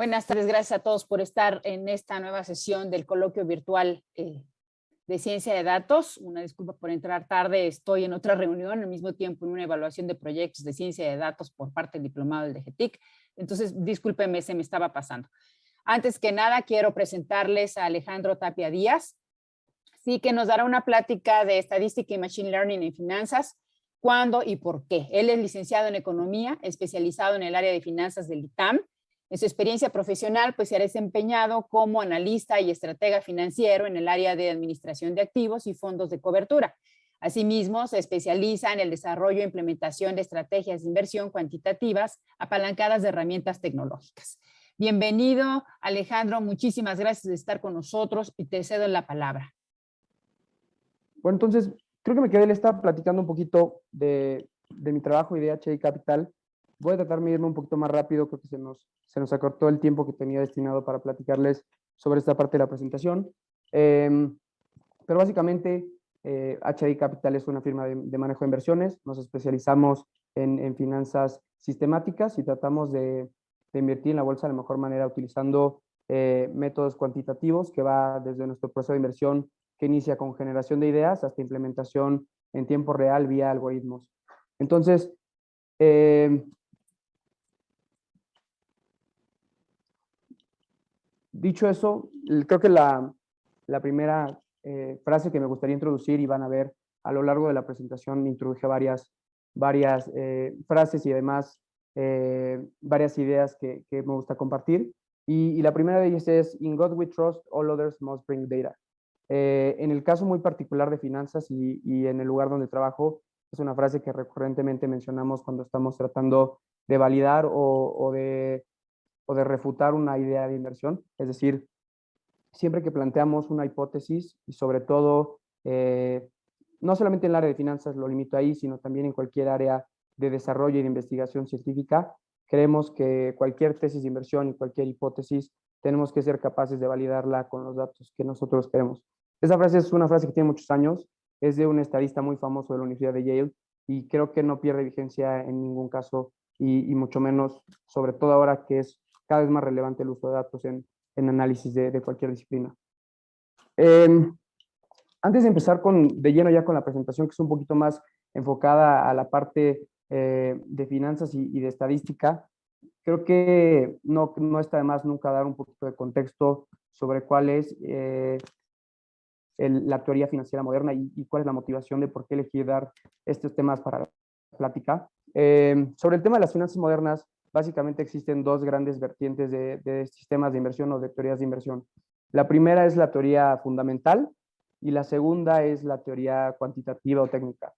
Buenas tardes, gracias a todos por estar en esta nueva sesión del coloquio virtual de ciencia de datos. Una disculpa por entrar tarde, estoy en otra reunión, al mismo tiempo en una evaluación de proyectos de ciencia de datos por parte del diplomado del DGTIC. Entonces, discúlpenme, se me estaba pasando. Antes que nada, quiero presentarles a Alejandro Tapia Díaz, sí, que nos dará una plática de estadística y machine learning en finanzas, cuándo y por qué. Él es licenciado en economía, especializado en el área de finanzas del ITAM. En su experiencia profesional, pues se ha desempeñado como analista y estratega financiero en el área de administración de activos y fondos de cobertura. Asimismo, se especializa en el desarrollo e implementación de estrategias de inversión cuantitativas apalancadas de herramientas tecnológicas. Bienvenido, Alejandro, muchísimas gracias de estar con nosotros y te cedo la palabra. Bueno, entonces, creo que me quedé, le estaba platicando un poquito de mi trabajo y de HDI Capital. Voy a tratar de irme un poquito más rápido, creo que se nos acortó el tiempo que tenía destinado para platicarles sobre esta parte de la presentación. Pero básicamente, HDI Capital es una firma de manejo de inversiones. Nos especializamos en finanzas sistemáticas y tratamos de invertir en la bolsa de la mejor manera utilizando métodos cuantitativos que va desde nuestro proceso de inversión que inicia con generación de ideas hasta implementación en tiempo real vía algoritmos. Entonces, dicho eso, creo que la primera frase que me gustaría introducir, y van a ver a lo largo de la presentación, introduje varias frases y además varias ideas que me gusta compartir. Y la primera de ellas es, "In God we trust, all others must bring data". En el caso muy particular de finanzas y en el lugar donde trabajo, es una frase que recurrentemente mencionamos cuando estamos tratando de validar o de refutar una idea de inversión. Es decir, siempre que planteamos una hipótesis y sobre todo, no solamente en el área de finanzas, lo limito ahí, sino también en cualquier área de desarrollo y de investigación científica, creemos que cualquier tesis de inversión y cualquier hipótesis tenemos que ser capaces de validarla con los datos que nosotros queremos. Esa frase es una frase que tiene muchos años, es de un estadista muy famoso de la Universidad de Yale y creo que no pierde vigencia en ningún caso y mucho menos, sobre todo ahora que es cada vez más relevante el uso de datos en análisis de cualquier disciplina. Antes de empezar de lleno ya con la presentación, que es un poquito más enfocada a la parte de finanzas y de estadística, creo que no está de más nunca dar un poquito de contexto sobre cuál es la teoría financiera moderna y cuál es la motivación de por qué elegir dar estos temas para la plática. Sobre el tema de las finanzas modernas, básicamente existen dos grandes vertientes de sistemas de inversión o de teorías de inversión. La primera es la teoría fundamental y la segunda es la teoría cuantitativa o técnica.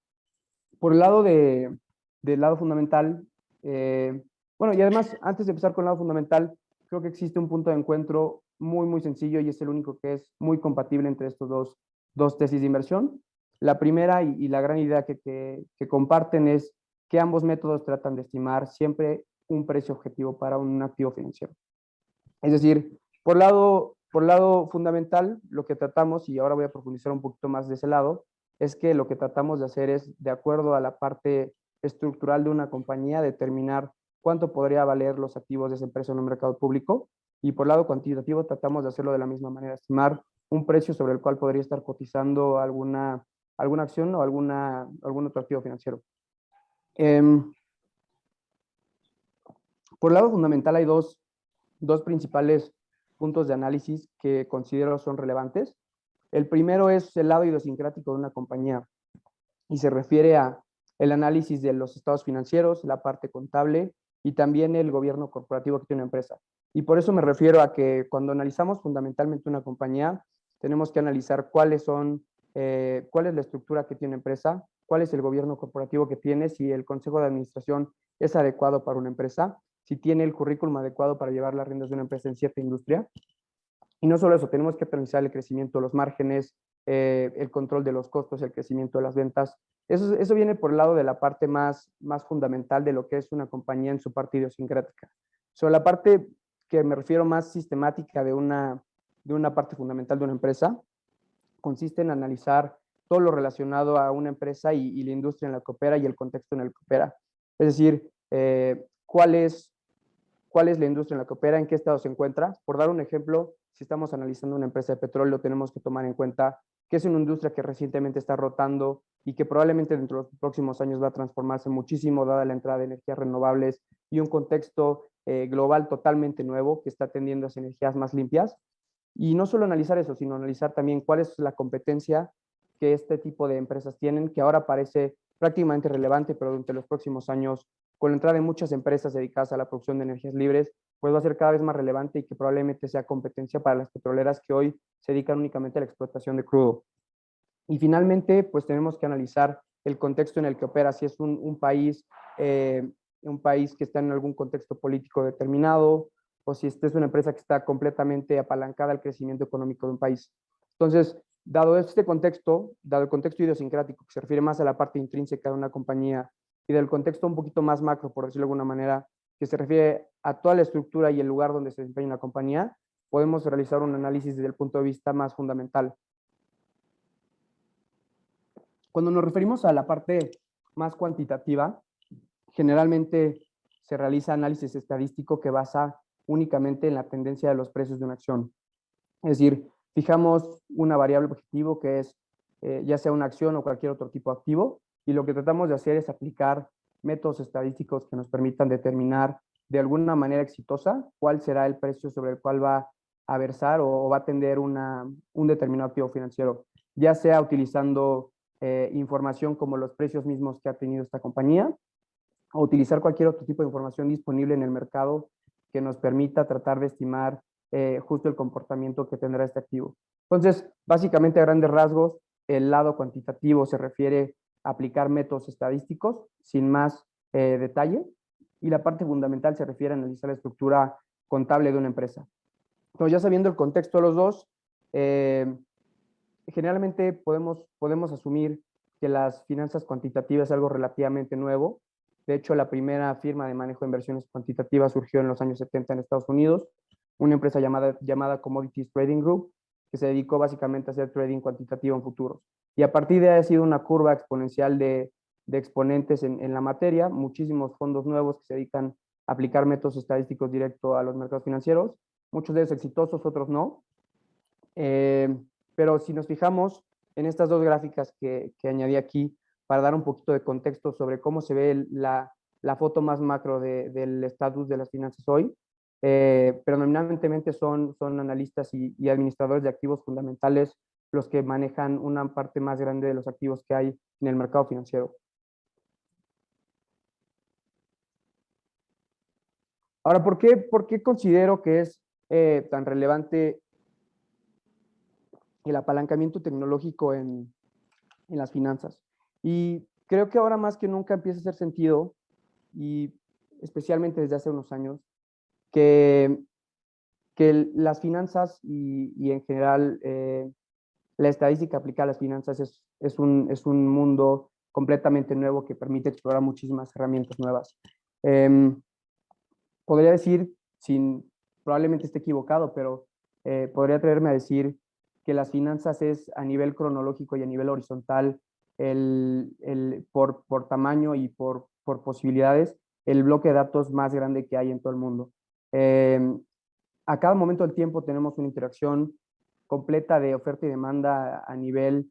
Por el lado del lado fundamental, bueno, y además, antes de empezar con el lado fundamental, creo que existe un punto de encuentro muy sencillo y es el único que es muy compatible entre estos dos tesis de inversión. La primera y la gran idea que comparten es que ambos métodos tratan de estimar siempre un precio objetivo para un activo financiero. Es decir, por lado fundamental, lo que tratamos, y ahora voy a profundizar un poquito más de ese lado, es que lo que tratamos de hacer es, de acuerdo a la parte estructural de una compañía, determinar cuánto podría valer los activos de esa empresa en el mercado público, y por lado cuantitativo tratamos de hacerlo de la misma manera, estimar un precio sobre el cual podría estar cotizando alguna acción o algún otro activo financiero. Por el lado fundamental hay dos principales puntos de análisis que considero son relevantes. El primero es el lado idiosincrático de una compañía y se refiere a el análisis de los estados financieros, la parte contable y también el gobierno corporativo que tiene una empresa. Y por eso me refiero a que cuando analizamos fundamentalmente una compañía, tenemos que analizar cuál es la estructura que tiene una empresa, cuál es el gobierno corporativo que tiene, si el consejo de administración es adecuado para una empresa, si tiene el currículum adecuado para llevar las riendas de una empresa en cierta industria. Y no solo eso, tenemos que analizar el crecimiento de los márgenes, el control de los costos, el crecimiento de las ventas. Eso viene por el lado de la parte más fundamental de lo que es una compañía en su parte idiosincrática. Sobre la parte que me refiero más sistemática de una parte fundamental de una empresa, consiste en analizar todo lo relacionado a una empresa y la industria en la que opera y el contexto en el que opera. Es decir, cuál es cuál es la industria en la que opera, en qué estado se encuentra. Por dar un ejemplo, si estamos analizando una empresa de petróleo, tenemos que tomar en cuenta que es una industria que recientemente está rotando y que probablemente dentro de los próximos años va a transformarse muchísimo dada la entrada de energías renovables y un contexto global totalmente nuevo que está tendiendo hacia energías más limpias. Y no solo analizar eso, sino analizar también cuál es la competencia que este tipo de empresas tienen, que ahora parece prácticamente relevante, pero durante los próximos años, con la entrada de muchas empresas dedicadas a la producción de energías libres, pues va a ser cada vez más relevante y que probablemente sea competencia para las petroleras que hoy se dedican únicamente a la explotación de crudo. Y finalmente, pues tenemos que analizar el contexto en el que opera, si es un país que está en algún contexto político determinado, o si esta es una empresa que está completamente apalancada al crecimiento económico de un país. Entonces, dado este contexto, dado el contexto idiosincrático, que se refiere más a la parte intrínseca de una compañía, y del contexto un poquito más macro, por decirlo de alguna manera, que se refiere a toda la estructura y el lugar donde se desempeña una compañía, podemos realizar un análisis desde el punto de vista más fundamental. Cuando nos referimos a la parte más cuantitativa, generalmente se realiza análisis estadístico que basa únicamente en la tendencia de los precios de una acción. Es decir, fijamos una variable objetivo que es ya sea una acción o cualquier otro tipo de activo, y lo que tratamos de hacer es aplicar métodos estadísticos que nos permitan determinar de alguna manera exitosa cuál será el precio sobre el cual va a versar o va a tender un determinado activo financiero, ya sea utilizando información como los precios mismos que ha tenido esta compañía, o utilizar cualquier otro tipo de información disponible en el mercado que nos permita tratar de estimar justo el comportamiento que tendrá este activo. Entonces, básicamente a grandes rasgos, el lado cuantitativo se refiere a aplicar métodos estadísticos sin más detalle, y la parte fundamental se refiere a analizar la estructura contable de una empresa. Entonces, ya sabiendo el contexto de los dos, generalmente podemos asumir que las finanzas cuantitativas es algo relativamente nuevo. De hecho, la primera firma de manejo de inversiones cuantitativas surgió en los años 70 en Estados Unidos, una empresa llamada Commodities Trading Group, que se dedicó básicamente a hacer trading cuantitativo en futuros. Y a partir de ahí ha sido una curva exponencial de exponentes en la materia, muchísimos fondos nuevos que se dedican a aplicar métodos estadísticos directo a los mercados financieros, muchos de ellos exitosos, otros no. Pero si nos fijamos en estas dos gráficas que añadí aquí para dar un poquito de contexto sobre cómo se ve la foto más macro del estatus de las finanzas hoy, predominantemente son analistas y administradores de activos fundamentales los que manejan una parte más grande de los activos que hay en el mercado financiero. Ahora, ¿por qué considero que es tan relevante el apalancamiento tecnológico en las finanzas? Y creo que ahora más que nunca empieza a hacer sentido, y especialmente desde hace unos años, que las finanzas y en general la estadística aplicada a las finanzas es un mundo completamente nuevo que permite explorar muchísimas herramientas nuevas. Podría decir, probablemente esté equivocado, pero podría atreverme a decir que las finanzas es a nivel cronológico y a nivel horizontal, por tamaño y por posibilidades, el bloque de datos más grande que hay en todo el mundo. A cada momento del tiempo tenemos una interacción completa de oferta y demanda a nivel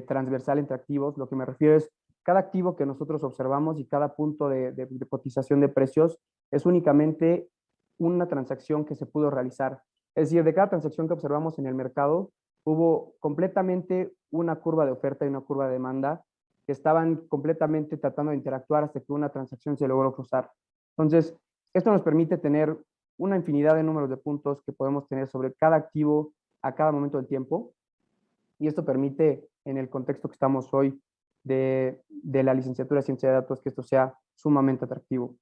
transversal entre activos. Lo que me refiero es cada activo que nosotros observamos y cada punto de cotización de precios es únicamente una transacción que se pudo realizar. Es decir, de cada transacción que observamos en el mercado, hubo completamente una curva de oferta y una curva de demanda que estaban completamente tratando de interactuar hasta que una transacción se logró cruzar. Entonces, esto nos permite tener una infinidad de números de puntos que podemos tener sobre cada activo a cada momento del tiempo, y esto permite, en el contexto que estamos hoy de la licenciatura de Ciencia de Datos, que esto sea sumamente atractivo.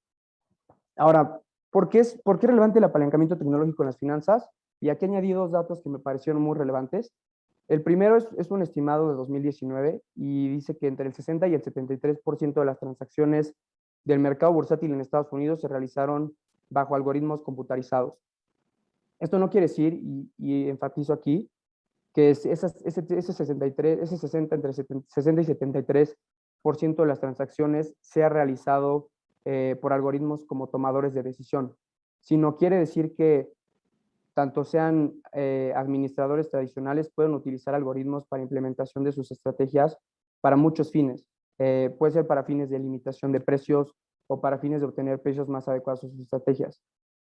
Ahora, ¿por qué es relevante el apalancamiento tecnológico en las finanzas? Y aquí añadí dos datos que me parecieron muy relevantes. El primero es un estimado de 2019 y dice que entre el 60 y el 73% de las transacciones del mercado bursátil en Estados Unidos se realizaron bajo algoritmos computarizados. Esto no quiere decir, y enfatizo aquí, que ese 60 entre 60 y 73% de las transacciones sea realizado por algoritmos como tomadores de decisión. sino quiere decir que tanto sean administradores tradicionales, pueden utilizar algoritmos para implementación de sus estrategias para muchos fines. Puede ser para fines de limitación de precios o para fines de obtener precios más adecuados a sus estrategias.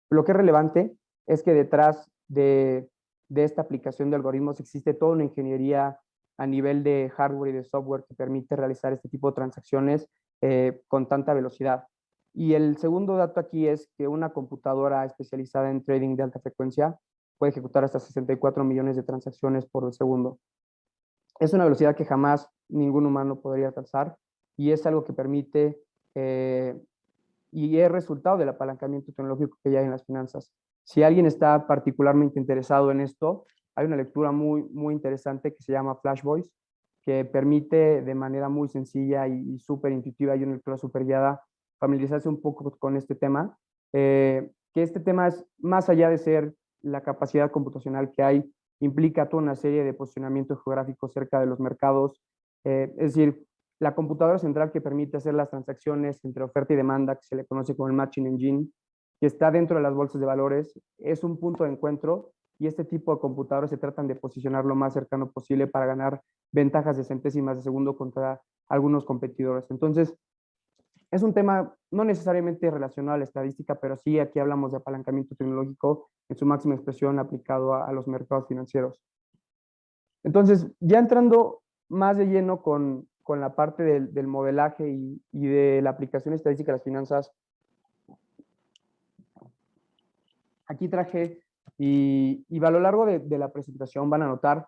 Lo que es relevante es que detrás de esta aplicación de algoritmos existe toda una ingeniería a nivel de hardware y de software que permite realizar este tipo de transacciones con tanta velocidad. Y el segundo dato aquí es que una computadora especializada en trading de alta frecuencia puede ejecutar hasta 64 millones de transacciones por segundo. Es una velocidad que jamás ningún humano podría alcanzar y es algo que permite y es resultado del apalancamiento tecnológico que ya hay en las finanzas. Si alguien está particularmente interesado en esto, hay una lectura muy interesante que se llama Flash Voice, que permite de manera muy sencilla y súper intuitiva y una lectura súper guiada familiarizarse un poco con este tema, que este tema es más allá de ser la capacidad computacional que hay, implica toda una serie de posicionamientos geográficos cerca de los mercados, es decir, la computadora central que permite hacer las transacciones entre oferta y demanda, que se le conoce como el Matching Engine, que está dentro de las bolsas de valores, es un punto de encuentro y este tipo de computadoras se tratan de posicionar lo más cercano posible para ganar ventajas de centésimas de segundo contra algunos competidores. Entonces, es un tema no necesariamente relacionado a la estadística, pero sí aquí hablamos de apalancamiento tecnológico en su máxima expresión aplicado a los mercados financieros. Entonces, ya entrando más de lleno con la parte del modelaje y de la aplicación estadística de las finanzas, aquí traje, y a lo largo de la presentación van a notar,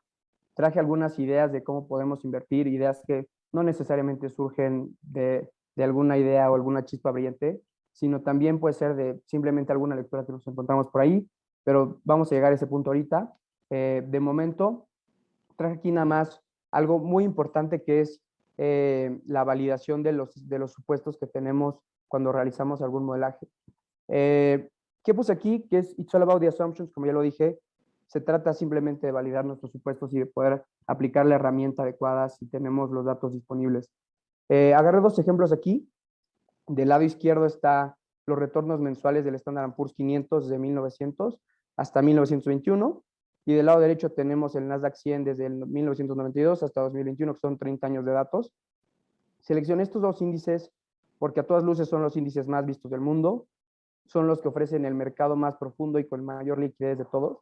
traje algunas ideas de cómo podemos invertir, ideas que no necesariamente surgen de alguna idea o alguna chispa brillante, sino también puede ser de simplemente alguna lectura que nos encontramos por ahí, pero vamos a llegar a ese punto ahorita. De momento, traje aquí nada más algo muy importante que es la validación de los supuestos que tenemos cuando realizamos algún modelaje. ¿Qué puse aquí? Que es It's all about the assumptions, como ya lo dije. Se trata simplemente de validar nuestros supuestos y de poder aplicar la herramienta adecuada si tenemos los datos disponibles. Agarré dos ejemplos aquí. Del lado izquierdo está los retornos mensuales del Standard & Poor's 500 de 1900 hasta 1921. Y del lado derecho tenemos el Nasdaq 100 desde el 1992 hasta 2021, que son 30 años de datos. Seleccioné estos dos índices porque a todas luces son los índices más vistos del mundo, son los que ofrecen el mercado más profundo y con mayor liquidez de todos.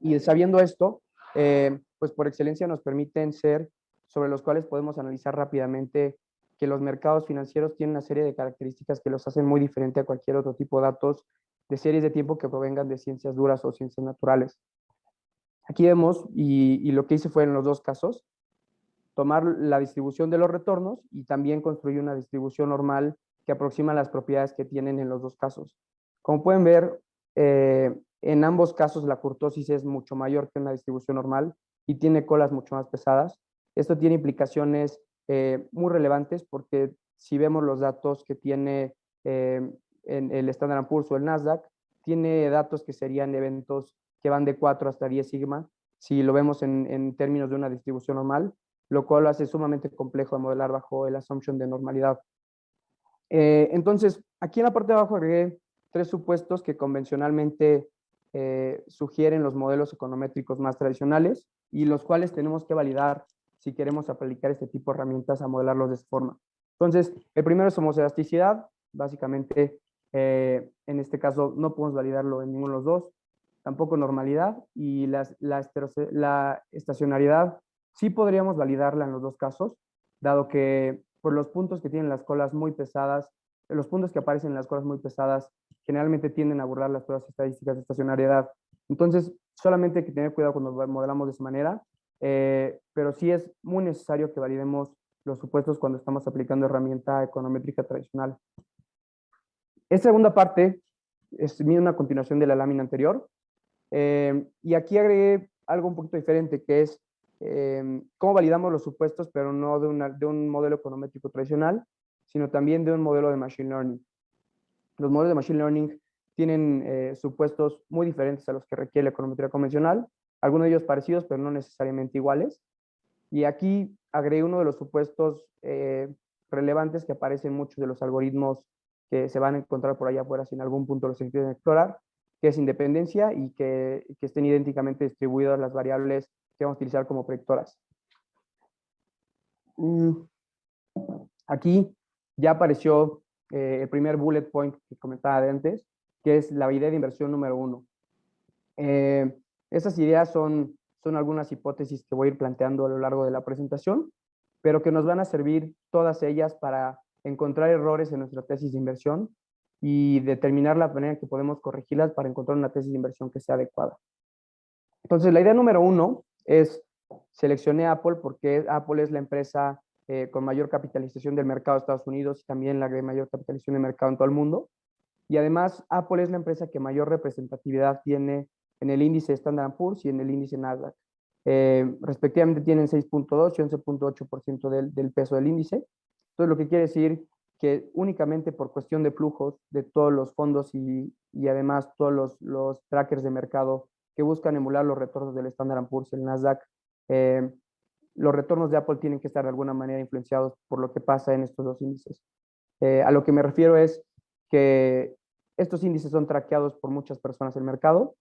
Y sabiendo esto, pues por excelencia nos permiten ser sobre los cuales podemos analizar rápidamente que los mercados financieros tienen una serie de características que los hacen muy diferente a cualquier otro tipo de datos de series de tiempo que provengan de ciencias duras o ciencias naturales. Aquí vemos, y lo que hice fue en los dos casos, tomar la distribución de los retornos y también construir una distribución normal que aproxima las propiedades que tienen en los dos casos. Como pueden ver, en ambos casos la kurtosis es mucho mayor que una distribución normal y tiene colas mucho más pesadas. Esto tiene implicaciones muy relevantes porque si vemos los datos que tiene en el Standard & Poor's o el Nasdaq, tiene datos que serían eventos que van de 4 hasta 10 sigma, si lo vemos en términos de una distribución normal, lo cual lo hace sumamente complejo de modelar bajo el assumption de normalidad. Entonces, aquí en la parte de abajo agregué 3 supuestos que convencionalmente sugieren los modelos econométricos más tradicionales y los cuales tenemos que validar si queremos aplicar este tipo de herramientas a modelarlos de esta forma. Entonces, el primero es homoelasticidad. Básicamente, en este caso no podemos validarlo en ninguno de los dos. Tampoco normalidad y la estacionariedad sí podríamos validarla en los dos casos, dado que por los puntos que tienen las colas muy pesadas, los puntos que aparecen en las colas muy pesadas generalmente tienden a burlar las pruebas estadísticas de estacionariedad. Entonces, solamente hay que tener cuidado cuando modelamos de esa manera, pero sí es muy necesario que validemos los supuestos cuando estamos aplicando herramienta econométrica tradicional. Esta segunda parte es una continuación de la lámina anterior, y aquí agregué algo un poquito diferente, que es cómo validamos los supuestos, pero no de un modelo econométrico tradicional, sino también de un modelo de Machine Learning. Los modelos de Machine Learning tienen supuestos muy diferentes a los que requiere la econometría convencional, algunos de ellos parecidos, pero no necesariamente iguales. Y aquí agregué uno de los supuestos relevantes que aparecen en muchos de los algoritmos que se van a encontrar por allá afuera si en algún punto los quieren explorar, que es independencia y que estén idénticamente distribuidas las variables que vamos a utilizar como predictoras. Aquí ya apareció el primer bullet point que comentaba de antes, que es la idea de inversión número 1. Estas ideas son algunas hipótesis que voy a ir planteando a lo largo de la presentación, pero que nos van a servir todas ellas para encontrar errores en nuestra tesis de inversión y determinar la manera en que podemos corregirlas para encontrar una tesis de inversión que sea adecuada. Entonces, la idea número 1 es, seleccioné Apple porque Apple es la empresa con mayor capitalización del mercado de Estados Unidos y también la de mayor capitalización del mercado en todo el mundo. Y además, Apple es la empresa que mayor representatividad tiene en el índice Standard & Poor's y en el índice Nasdaq. Respectivamente tienen 6.2 y 11.8% del peso del índice. Entonces, lo que quiere decir que únicamente por cuestión de flujos de todos los fondos y además todos los trackers de mercado que buscan emular los retornos del Standard & Poor's y el Nasdaq, los retornos de Apple tienen que estar de alguna manera influenciados por lo que pasa en estos dos índices. A lo que me refiero es que estos índices son traqueados por muchas personas en el mercado.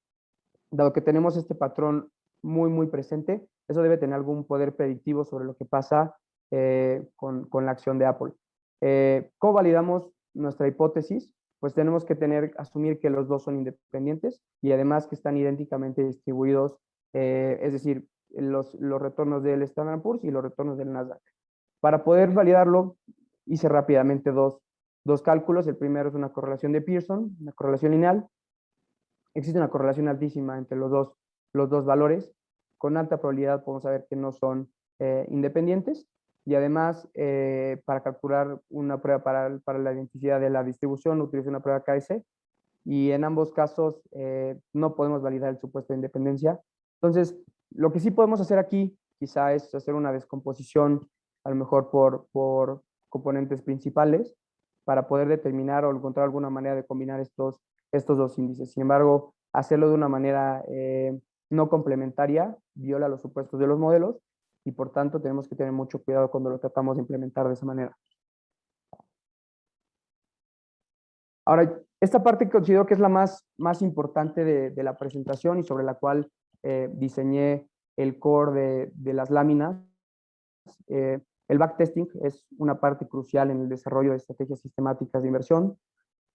Dado que tenemos este patrón muy presente, eso debe tener algún poder predictivo sobre lo que pasa con la acción de Apple. ¿Cómo validamos nuestra hipótesis? Pues tenemos que asumir que los dos son independientes y además que están idénticamente distribuidos, es decir, los retornos del Standard & Poor's y los retornos del Nasdaq. Para poder validarlo, hice rápidamente dos cálculos. El primero es una correlación de Pearson, una correlación lineal. Existe una correlación altísima entre los dos valores. Con alta probabilidad podemos saber que no son independientes. Y además, para calcular una prueba para la identidad de la distribución, utilizo una prueba KS. Y en ambos casos no podemos validar el supuesto de independencia. Entonces, lo que sí podemos hacer aquí quizá es hacer una descomposición, a lo mejor por componentes principales, para poder determinar o encontrar alguna manera de combinar estos dos índices. Sin embargo, hacerlo de una manera no complementaria viola los supuestos de los modelos y por tanto tenemos que tener mucho cuidado cuando lo tratamos de implementar de esa manera. Ahora, esta parte considero que es la más importante de la presentación y sobre la cual diseñé el core de las láminas. El backtesting es una parte crucial en el desarrollo de estrategias sistemáticas de inversión.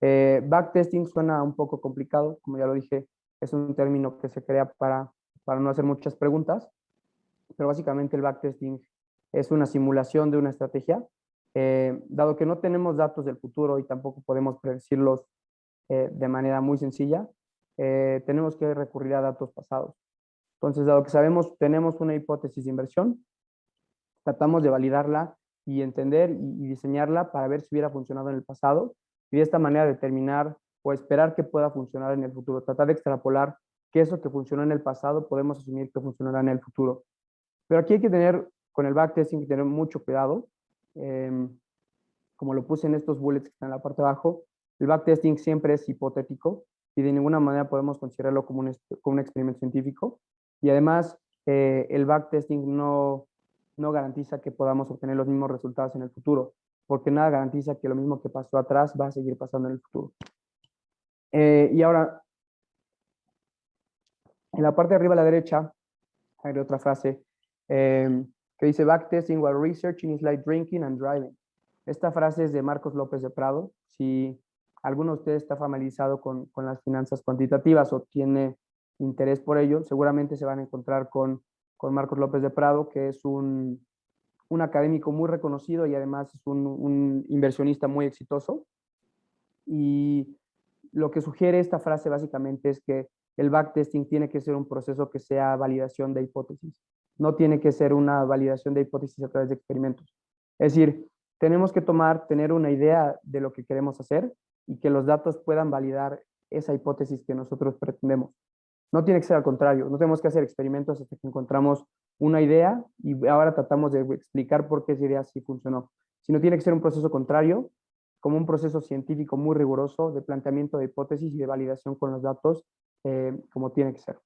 Backtesting suena un poco complicado, como ya lo dije, es un término que se crea para no hacer muchas preguntas, pero básicamente el backtesting es una simulación de una estrategia. Dado que no tenemos datos del futuro y tampoco podemos predecirlos de manera muy sencilla, tenemos que recurrir a datos pasados. Entonces, dado que tenemos una hipótesis de inversión, tratamos de validarla y entender y diseñarla para ver si hubiera funcionado en el pasado y de esta manera determinar o esperar que pueda funcionar en el futuro. Tratar de extrapolar que eso que funcionó en el pasado podemos asumir que funcionará en el futuro. Pero aquí hay que tener, con el backtesting, que tener mucho cuidado. Como lo puse en estos bullets que están en la parte de abajo, el backtesting siempre es hipotético y de ninguna manera podemos considerarlo como un experimento científico. Y además, el backtesting no garantiza que podamos obtener los mismos resultados en el futuro, porque nada garantiza que lo mismo que pasó atrás va a seguir pasando en el futuro. Y ahora, en la parte de arriba a la derecha, hay otra frase que dice, backtesting while researching is like drinking and driving. Esta frase es de Marcos López de Prado. Si alguno de ustedes está familiarizado con las finanzas cuantitativas o tiene interés por ello, seguramente se van a encontrar con Marcos López de Prado, que es un académico muy reconocido y además es un inversionista muy exitoso. Y lo que sugiere esta frase básicamente es que el backtesting tiene que ser un proceso que sea validación de hipótesis. No tiene que ser una validación de hipótesis a través de experimentos. Es decir, tenemos que tener una idea de lo que queremos hacer y que los datos puedan validar esa hipótesis que nosotros pretendemos. No tiene que ser al contrario, no tenemos que hacer experimentos hasta que encontramos una idea y ahora tratamos de explicar por qué esa idea sí funcionó. Sino tiene que ser un proceso contrario, como un proceso científico muy riguroso de planteamiento de hipótesis y de validación con los datos, como tiene que ser.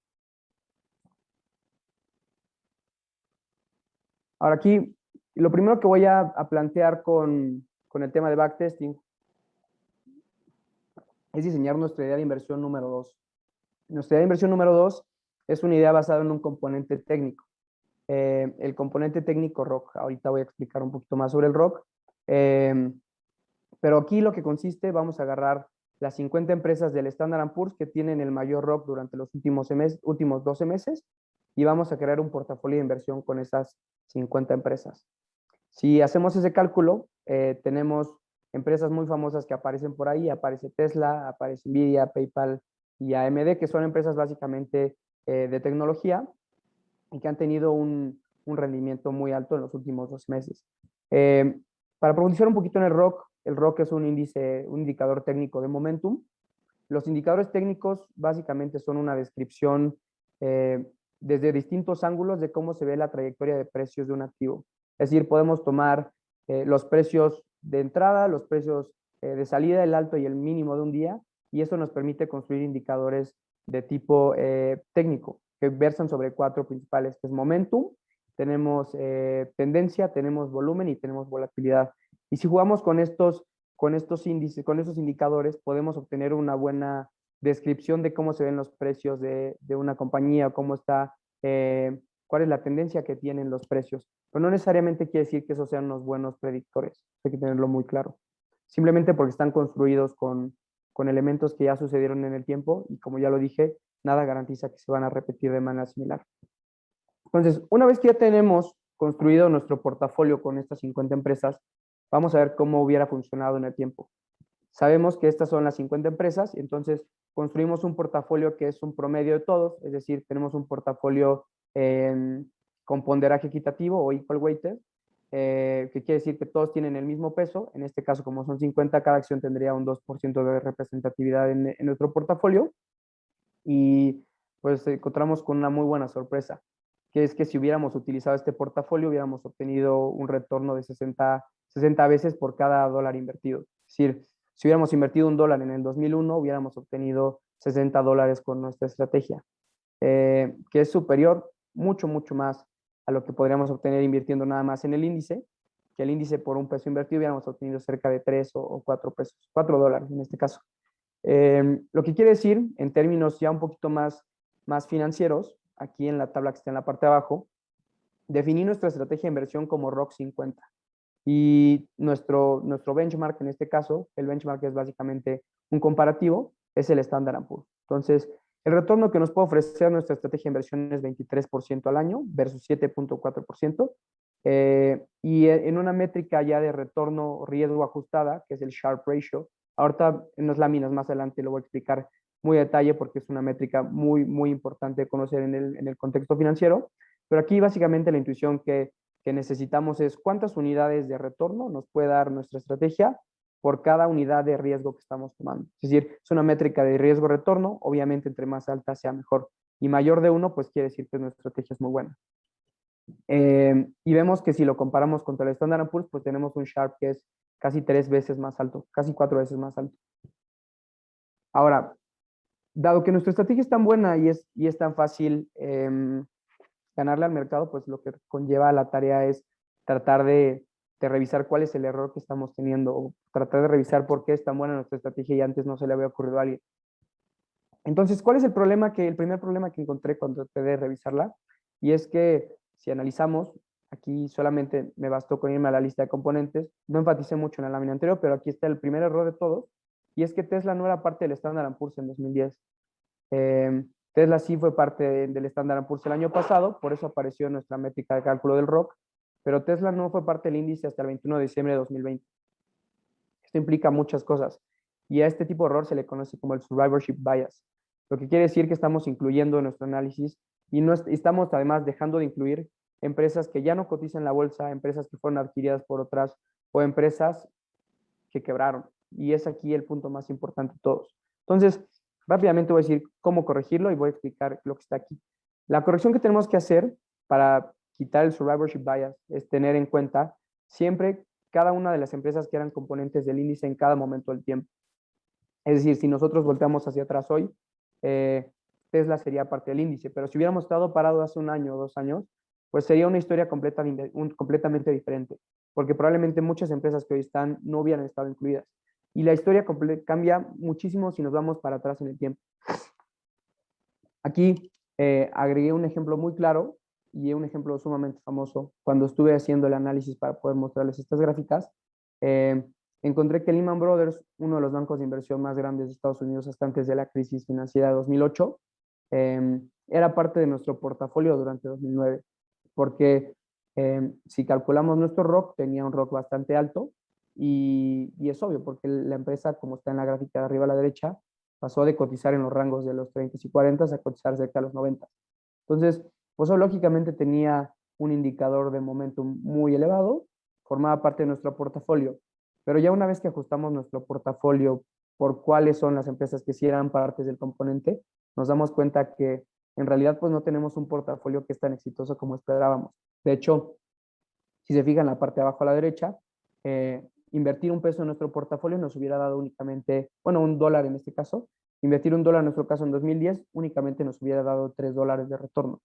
Ahora aquí, lo primero que voy a plantear con el tema de backtesting es diseñar nuestra idea de inversión número 2. Nuestra idea de inversión número 2 es una idea basada en un componente técnico. El componente técnico ROC. Ahorita voy a explicar un poquito más sobre el ROC. Pero aquí lo que consiste, vamos a agarrar las 50 empresas del Standard & Poor's que tienen el mayor ROC durante los últimos 12 meses y vamos a crear un portafolio de inversión con esas 50 empresas. Si hacemos ese cálculo, tenemos empresas muy famosas que aparecen por ahí. Aparece Tesla, aparece Nvidia, PayPal y AMD, que son empresas básicamente de tecnología y que han tenido un rendimiento muy alto en los últimos 12 meses. Para profundizar un poquito en el ROC es un índice, un indicador técnico de momentum. Los indicadores técnicos básicamente son una descripción desde distintos ángulos de cómo se ve la trayectoria de precios de un activo. Es decir, podemos tomar los precios de entrada, los precios de salida, el alto y el mínimo de un día, y eso nos permite construir indicadores de tipo técnico, que versan sobre 4 principales, que es momentum, tenemos tendencia, tenemos volumen y tenemos volatilidad. Y si jugamos con estos índices, con estos indicadores, podemos obtener una buena descripción de cómo se ven los precios de una compañía, cómo está, cuál es la tendencia que tienen los precios. Pero no necesariamente quiere decir que esos sean unos buenos predictores, hay que tenerlo muy claro. Simplemente porque están construidos con elementos que ya sucedieron en el tiempo y como ya lo dije, nada garantiza que se van a repetir de manera similar. Entonces, una vez que ya tenemos construido nuestro portafolio con estas 50 empresas, vamos a ver cómo hubiera funcionado en el tiempo. Sabemos que estas son las 50 empresas, entonces construimos un portafolio que es un promedio de todos, es decir, tenemos un portafolio con ponderaje equitativo o equal weighted, que quiere decir que todos tienen el mismo peso. En este caso, como son 50, cada acción tendría un 2% de representatividad en nuestro portafolio. Y pues encontramos con una muy buena sorpresa, que es que si hubiéramos utilizado este portafolio, hubiéramos obtenido un retorno de 60 veces por cada dólar invertido. Es decir, si hubiéramos invertido $1 en el 2001, hubiéramos obtenido $60 con nuestra estrategia, que es superior, mucho más a lo que podríamos obtener invirtiendo nada más en el índice, que el índice por un peso invertido hubiéramos obtenido cerca de 3 o 4 pesos, $4 en este caso. Lo que quiere decir, en términos ya un poquito más financieros, aquí en la tabla que está en la parte de abajo, definí nuestra estrategia de inversión como ROC 50. Y nuestro benchmark, en este caso, el benchmark es básicamente un comparativo, es el Standard & Poor's. Entonces, el retorno que nos puede ofrecer nuestra estrategia de inversión es 23% al año versus 7.4%. Y en una métrica ya de retorno riesgo ajustada, que es el Sharpe Ratio, ahorita en las láminas más adelante lo voy a explicar muy a detalle porque es una métrica muy importante de conocer en el contexto financiero, pero aquí básicamente la intuición que necesitamos es cuántas unidades de retorno nos puede dar nuestra estrategia por cada unidad de riesgo que estamos tomando. Es decir, es una métrica de riesgo-retorno, obviamente entre más alta sea mejor, y mayor de 1, pues quiere decir que nuestra estrategia es muy buena. Y vemos que si lo comparamos contra el Standard & Poor's, pues tenemos un Sharpe que es casi 3 veces más alto, casi 4 veces más alto. Ahora, dado que nuestra estrategia es tan buena y es tan fácil ganarle al mercado, pues lo que conlleva la tarea es tratar de revisar cuál es el error que estamos teniendo, o tratar de revisar por qué es tan buena nuestra estrategia y antes no se le había ocurrido a alguien. Entonces, ¿cuál es el primer problema que encontré cuando traté de revisarla? Y es que si analizamos, aquí solamente me bastó con irme a la lista de componentes, no enfaticé mucho en la lámina anterior, pero aquí está el primer error de todos, y es que Tesla no era parte del Standard & Poor's en 2010. Tesla sí fue parte del Standard & Poor's el año pasado, por eso apareció en nuestra métrica de cálculo del ROC, pero Tesla no fue parte del índice hasta el 21 de diciembre de 2020. Esto implica muchas cosas, y a este tipo de error se le conoce como el survivorship bias, lo que quiere decir que estamos incluyendo en nuestro análisis y no estamos además dejando de incluir empresas que ya no cotizan en la bolsa, empresas que fueron adquiridas por otras o empresas que quebraron. Y es aquí el punto más importante de todos. Entonces, rápidamente voy a decir cómo corregirlo y voy a explicar lo que está aquí. La corrección que tenemos que hacer para quitar el survivorship bias es tener en cuenta siempre cada una de las empresas que eran componentes del índice en cada momento del tiempo. Es decir, si nosotros volteamos hacia atrás hoy, Tesla sería parte del índice, pero si hubiéramos estado parados hace 1 año o 2 años, pues sería una historia completamente diferente, porque probablemente muchas empresas que hoy están no hubieran estado incluidas. Y la historia cambia muchísimo si nos vamos para atrás en el tiempo. Aquí agregué un ejemplo muy claro y un ejemplo sumamente famoso. Cuando estuve haciendo el análisis para poder mostrarles estas gráficas, encontré que Lehman Brothers, uno de los bancos de inversión más grandes de Estados Unidos hasta antes de la crisis financiera de 2008, era parte de nuestro portafolio durante 2009, porque si calculamos nuestro ROC, tenía un ROC bastante alto y es obvio, porque la empresa, como está en la gráfica de arriba a la derecha, pasó de cotizar en los rangos de los 30 y 40 a cotizar cerca de los 90. Entonces, pues eso lógicamente tenía un indicador de momentum muy elevado, formaba parte de nuestro portafolio, pero ya una vez que ajustamos nuestro portafolio por cuáles son las empresas que sí eran partes del componente, nos damos cuenta que en realidad pues no tenemos un portafolio que es tan exitoso como esperábamos. De hecho, si se fijan en la parte de abajo a la derecha, invertir un peso en nuestro portafolio nos hubiera dado únicamente, bueno, $1 en este caso. Invertir $1 en nuestro caso en 2010 únicamente nos hubiera dado $3 de retorno.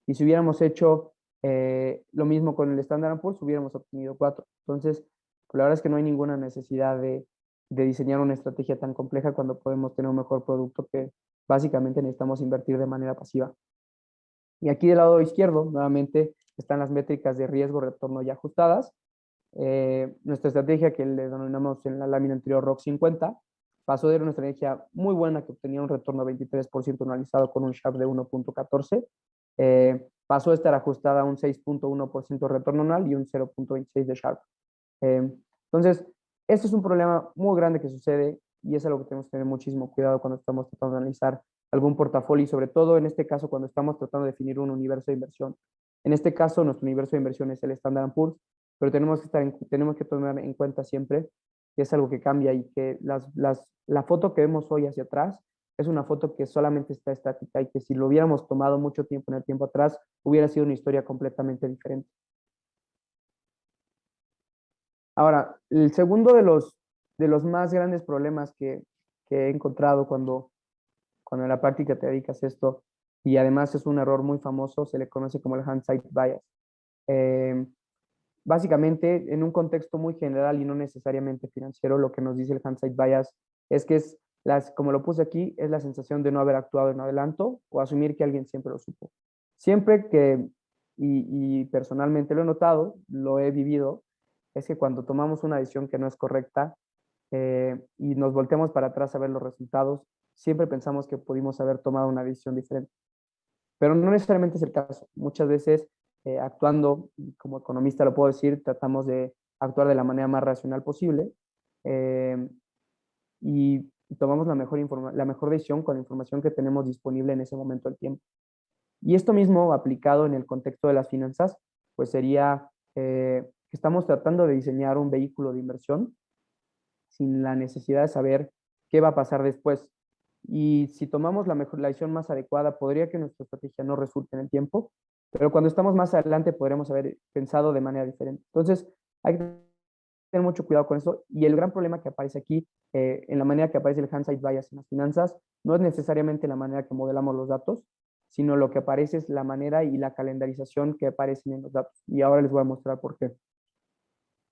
Y si hubiéramos hecho lo mismo con el Standard & Poor's, hubiéramos obtenido 4. Entonces, pues la verdad es que no hay ninguna necesidad de diseñar una estrategia tan compleja cuando podemos tener un mejor producto que básicamente necesitamos invertir de manera pasiva. Y aquí del lado izquierdo, nuevamente, están las métricas de riesgo-retorno ya ajustadas. Nuestra estrategia, que le denominamos en la lámina anterior ROC 50, pasó de una estrategia muy buena que obtenía un retorno de 23% anualizado con un Sharpe de 1.14, pasó a estar ajustada a un 6.1% retorno anual y un 0.26 de Sharpe. Entonces, este es un problema muy grande que sucede y es algo que tenemos que tener muchísimo cuidado cuando estamos tratando de analizar algún portafolio y sobre todo en este caso cuando estamos tratando de definir un universo de inversión. En este caso, nuestro universo de inversión es el Standard & Poor's, pero tenemos que tomar en cuenta siempre que es algo que cambia y que la foto que vemos hoy hacia atrás es una foto que solamente está estática y que si lo hubiéramos tomado mucho tiempo en el tiempo atrás, hubiera sido una historia completamente diferente. Ahora, el segundo de los más grandes problemas que he encontrado cuando en la práctica te dedicas a esto, y además es un error muy famoso, se le conoce como el hindsight bias. Eh, Básicamente, en un contexto muy general y no necesariamente financiero, lo que nos dice el hindsight bias es que como lo puse aquí, es la sensación de no haber actuado en adelanto o asumir que alguien siempre lo supo. Siempre que, y personalmente lo he notado, lo he vivido, es que cuando tomamos una decisión que no es correcta y nos volteamos para atrás a ver los resultados, siempre pensamos que pudimos haber tomado una decisión diferente. Pero no necesariamente es el caso. Muchas veces actuando, como economista lo puedo decir, tratamos de actuar de la manera más racional posible eh, y tomamos la mejor decisión con la información que tenemos disponible en ese momento del tiempo. Y esto mismo aplicado en el contexto de las finanzas, pues sería que estamos tratando de diseñar un vehículo de inversión sin la necesidad de saber qué va a pasar después. Y si tomamos la decisión más adecuada, podría que nuestra estrategia no resulte en el tiempo, pero cuando estamos más adelante podremos haber pensado de manera diferente. Entonces, hay que tener mucho cuidado con eso. Y el gran problema que aparece aquí, en la manera que aparece el hindsight bias en las finanzas, no es necesariamente la manera que modelamos los datos, sino lo que aparece es la manera y la calendarización que aparecen en los datos. Y ahora les voy a mostrar por qué.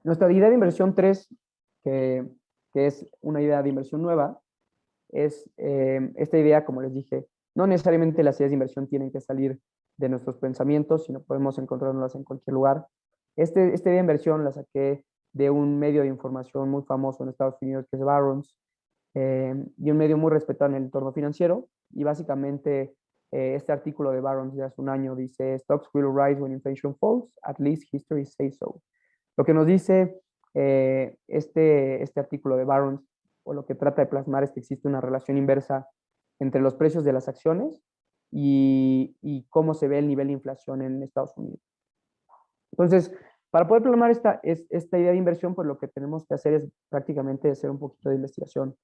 Nuestra idea de inversión 3, que, que es una idea de inversión nueva, es esta idea, como les dije, no necesariamente las ideas de inversión tienen que salir de nuestros pensamientos, sino podemos encontrarlas en cualquier lugar. Esta idea de inversión la saqué de un medio de información muy famoso en Estados Unidos, que es Barron's, y un medio muy respetado en el entorno financiero. Y básicamente este artículo de Barron's de hace un año dice, Stocks will rise when inflation falls, at least history says so. Lo que nos dice este artículo de Barron's, o lo que trata de plasmar, es que existe una relación inversa entre los precios de las acciones y cómo se ve el nivel de inflación en Estados Unidos. Entonces, para poder plasmar esta idea de inversión, pues lo que tenemos que hacer es prácticamente hacer un poquito de investigación,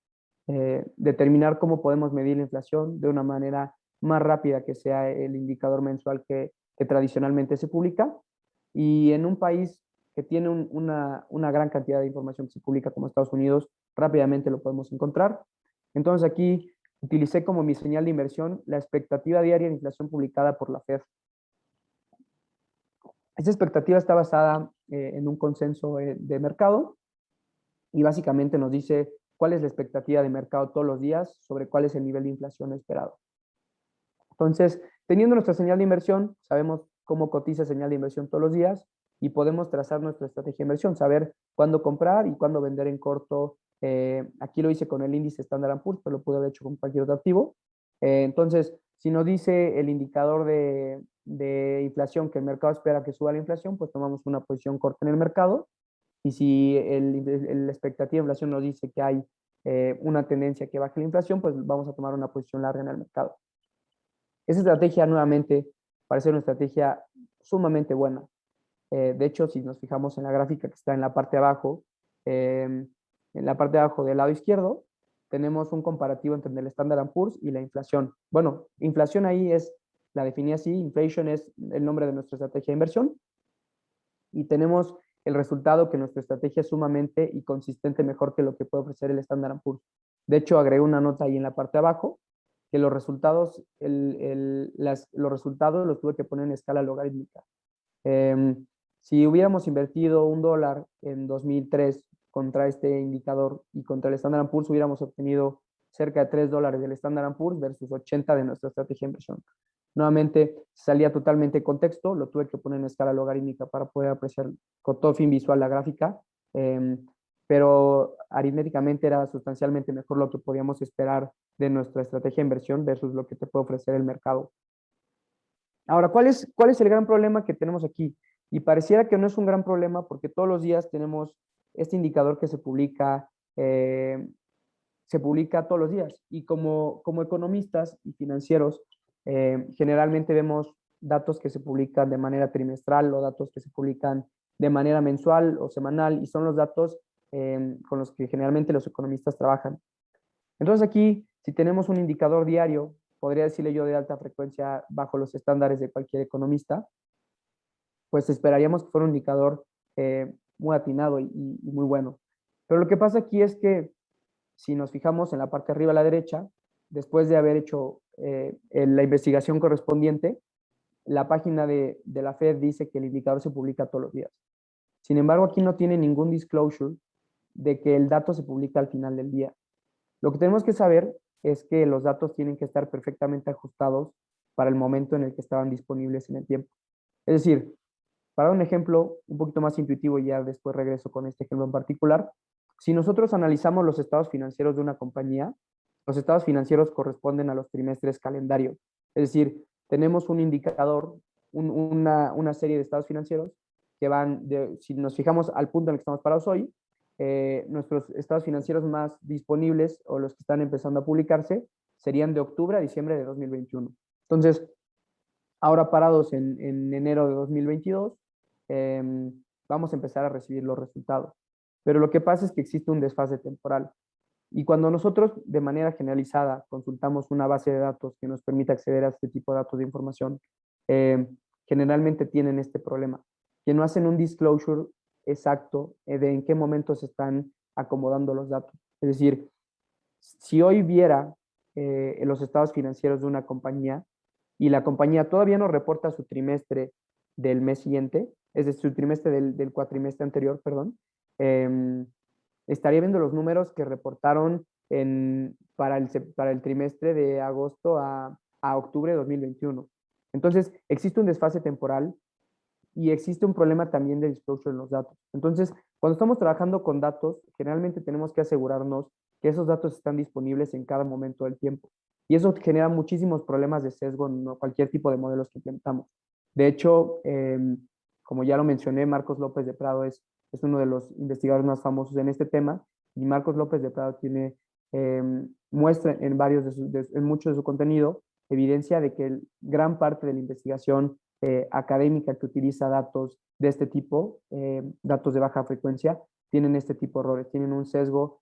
determinar cómo podemos medir la inflación de una manera más rápida que sea el indicador mensual que tradicionalmente se publica. Y en un país que tiene una gran cantidad de información que se publica como Estados Unidos, rápidamente lo podemos encontrar. Entonces aquí utilicé como mi señal de inversión la expectativa diaria de inflación publicada por la Fed. Esta expectativa está basada en un consenso de mercado y básicamente nos dice cuál es la expectativa de mercado todos los días sobre cuál es el nivel de inflación esperado. Entonces, teniendo nuestra señal de inversión, sabemos cómo cotiza señal de inversión todos los días y podemos trazar nuestra estrategia de inversión, saber cuándo comprar y cuándo vender en corto. Aquí lo hice con el índice Standard & Poor's, pero lo pude haber hecho con cualquier otro activo. Entonces, si nos dice el indicador de inflación que el mercado espera que suba la inflación, pues tomamos una posición corta en el mercado. Y si la expectativa de inflación nos dice que hay una tendencia que baje la inflación, pues vamos a tomar una posición larga en el mercado. Esa estrategia nuevamente parece una estrategia sumamente buena. De hecho, si nos fijamos en la gráfica que está en la parte de abajo, en la parte de abajo del lado izquierdo, tenemos un comparativo entre el Standard & Poor's y la inflación. Bueno, inflación ahí la definí así, inflation es el nombre de nuestra estrategia de inversión, y tenemos el resultado que nuestra estrategia es sumamente y consistente mejor que lo que puede ofrecer el Standard & Poor's. De hecho, agregué una nota ahí en la parte de abajo, que los resultados, los resultados los tuve que poner en escala logarítmica. Si hubiéramos invertido $1 en 2003 contra este indicador y contra el Standard & Poor's, hubiéramos obtenido cerca de $3 del Standard & Poor's versus 80 de nuestra estrategia de inversión. Nuevamente, salía totalmente de contexto, lo tuve que poner en escala logarítmica para poder apreciar con todo fin visual la gráfica, pero aritméticamente era sustancialmente mejor lo que podíamos esperar de nuestra estrategia de inversión versus lo que te puede ofrecer el mercado. Ahora, ¿cuál es el gran problema que tenemos aquí? Y pareciera que no es un gran problema porque todos los días tenemos este indicador que se publica todos los días. Y como economistas y financieros, generalmente vemos datos que se publican de manera trimestral o datos que se publican de manera mensual o semanal, y son los datos con los que generalmente los economistas trabajan. Entonces aquí, si tenemos un indicador diario, podría decirle yo de alta frecuencia bajo los estándares de cualquier economista, pues esperaríamos que fuera un indicador muy atinado y muy bueno. Pero lo que pasa aquí es que si nos fijamos en la parte de arriba a la derecha, después de haber hecho la investigación correspondiente, la página de la Fed dice que el indicador se publica todos los días. Sin embargo, aquí no tiene ningún disclosure de que el dato se publica al final del día. Lo que tenemos que saber es que los datos tienen que estar perfectamente ajustados para el momento en el que estaban disponibles en el tiempo. Es decir, para dar un ejemplo un poquito más intuitivo, y ya después regreso con este ejemplo en particular, si nosotros analizamos los estados financieros de una compañía, los estados financieros corresponden a los trimestres calendario. Es decir, tenemos un indicador, una serie de estados financieros que van, si nos fijamos al punto en el que estamos parados hoy, nuestros estados financieros más disponibles o los que están empezando a publicarse serían de octubre a diciembre de 2021. Entonces, ahora parados en enero de 2022, vamos a empezar a recibir los resultados. Pero lo que pasa es que existe un desfase temporal. Y cuando nosotros de manera generalizada consultamos una base de datos que nos permite acceder a este tipo de datos de información, generalmente tienen este problema, que no hacen un disclosure exacto de en qué momento se están acomodando los datos. Es decir, si hoy viera los estados financieros de una compañía y la compañía todavía no reporta su trimestre del mes siguiente, es decir, su trimestre del cuatrimestre anterior, perdón, estaría viendo los números que reportaron para el trimestre de agosto a octubre de 2021. Entonces, existe un desfase temporal y existe un problema también de disclosure en los datos. Entonces, cuando estamos trabajando con datos, generalmente tenemos que asegurarnos que esos datos están disponibles en cada momento del tiempo. Y eso genera muchísimos problemas de sesgo en cualquier tipo de modelos que implementamos. De hecho, como ya lo mencioné, Marcos López de Prado es uno de los investigadores más famosos en este tema, y Marcos López de Prado muestra en mucho de su contenido evidencia de que gran parte de la investigación académica que utiliza datos de este tipo, datos de baja frecuencia, tienen este tipo de errores, tienen un sesgo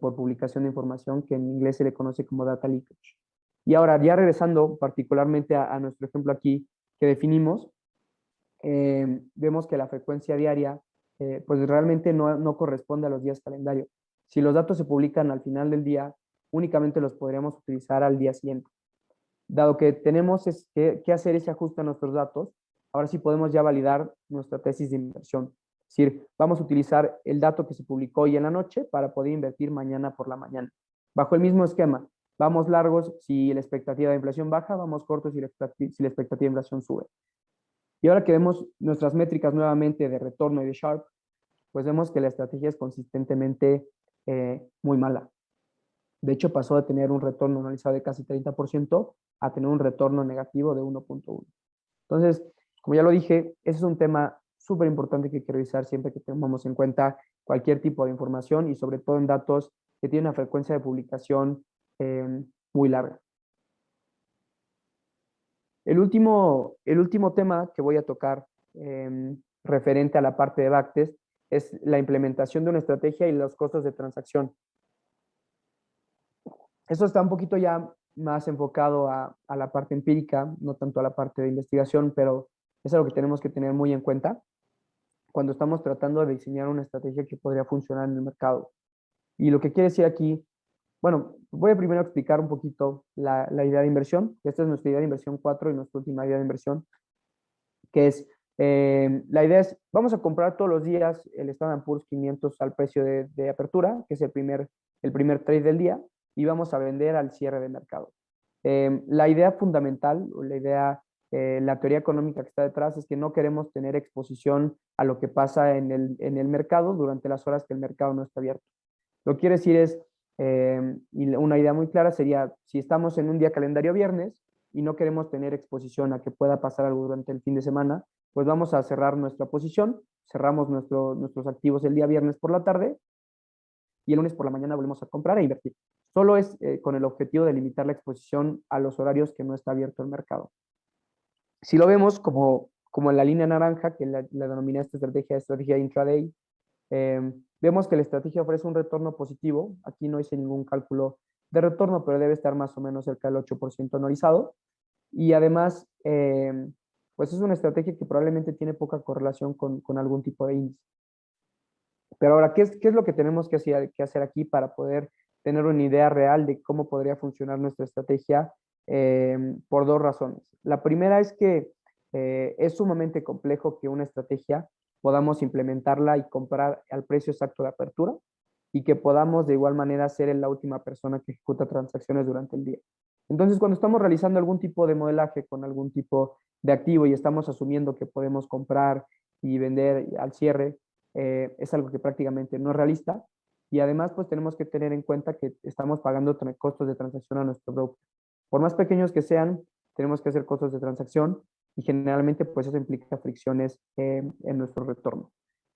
por publicación de información que en inglés se le conoce como data leakage. Y ahora, ya regresando particularmente a nuestro ejemplo aquí que definimos, vemos que la frecuencia diaria pues realmente no corresponde a los días calendario. Si los datos se publican al final del día, únicamente los podríamos utilizar al día siguiente. Dado que tenemos que hacer ese ajuste a nuestros datos, ahora sí podemos ya validar nuestra tesis de inversión. Es decir, vamos a utilizar el dato que se publicó hoy en la noche para poder invertir mañana por la mañana. Bajo el mismo esquema, vamos largos si la expectativa de inflación baja, vamos cortos si la expectativa de inflación sube. Y ahora que vemos nuestras métricas nuevamente de retorno y de Sharpe, pues vemos que la estrategia es consistentemente muy mala. De hecho, pasó de tener un retorno anualizado de casi 30% a tener un retorno negativo de 1.1. Entonces, como ya lo dije, ese es un tema súper importante que hay que revisar siempre que tengamos en cuenta cualquier tipo de información y sobre todo en datos que tienen una frecuencia de publicación muy larga. El último tema que voy a tocar referente a la parte de backtest es la implementación de una estrategia y los costos de transacción. Eso está un poquito ya más enfocado a la parte empírica, no tanto a la parte de investigación, pero es algo que tenemos que tener muy en cuenta cuando estamos tratando de diseñar una estrategia que podría funcionar en el mercado. Y lo que quiere decir aquí, bueno, voy a primero explicar un poquito la idea de inversión. Esta es nuestra idea de inversión 4 y nuestra última idea de inversión, que es, la idea es, vamos a comprar todos los días el Standard Poor's 500 al precio de apertura, que es el primer trade del día, y vamos a vender al cierre de mercado. La idea fundamental, o la idea, la teoría económica que está detrás es que no queremos tener exposición a lo que pasa en el mercado durante las horas que el mercado no está abierto. Lo que quiere decir es, y una idea muy clara sería, si estamos en un día calendario viernes y no queremos tener exposición a que pueda pasar algo durante el fin de semana, pues vamos a cerrar nuestra posición, cerramos nuestros activos el día viernes por la tarde y el lunes por la mañana volvemos a comprar e invertir. Solo es con el objetivo de limitar la exposición a los horarios que no está abierto el mercado. Si lo vemos como en la línea naranja, que la denominé esta estrategia intraday, vemos que la estrategia ofrece un retorno positivo. Aquí no hice ningún cálculo de retorno, pero debe estar más o menos cerca del 8% anualizado. Y además, pues es una estrategia que probablemente tiene poca correlación con algún tipo de índice. Pero ahora, ¿qué es lo que tenemos que hacer aquí para poder tener una idea real de cómo podría funcionar nuestra estrategia? Por dos razones. La primera es que es sumamente complejo que una estrategia podamos implementarla y comprar al precio exacto de apertura y que podamos de igual manera ser la última persona que ejecuta transacciones durante el día. Entonces, cuando estamos realizando algún tipo de modelaje con algún tipo de activo y estamos asumiendo que podemos comprar y vender al cierre, es algo que prácticamente no es realista. Y además, pues tenemos que tener en cuenta que estamos pagando costos de transacción a nuestro broker. Por más pequeños que sean, tenemos que hacer costos de transacción y generalmente pues eso implica fricciones en nuestro retorno.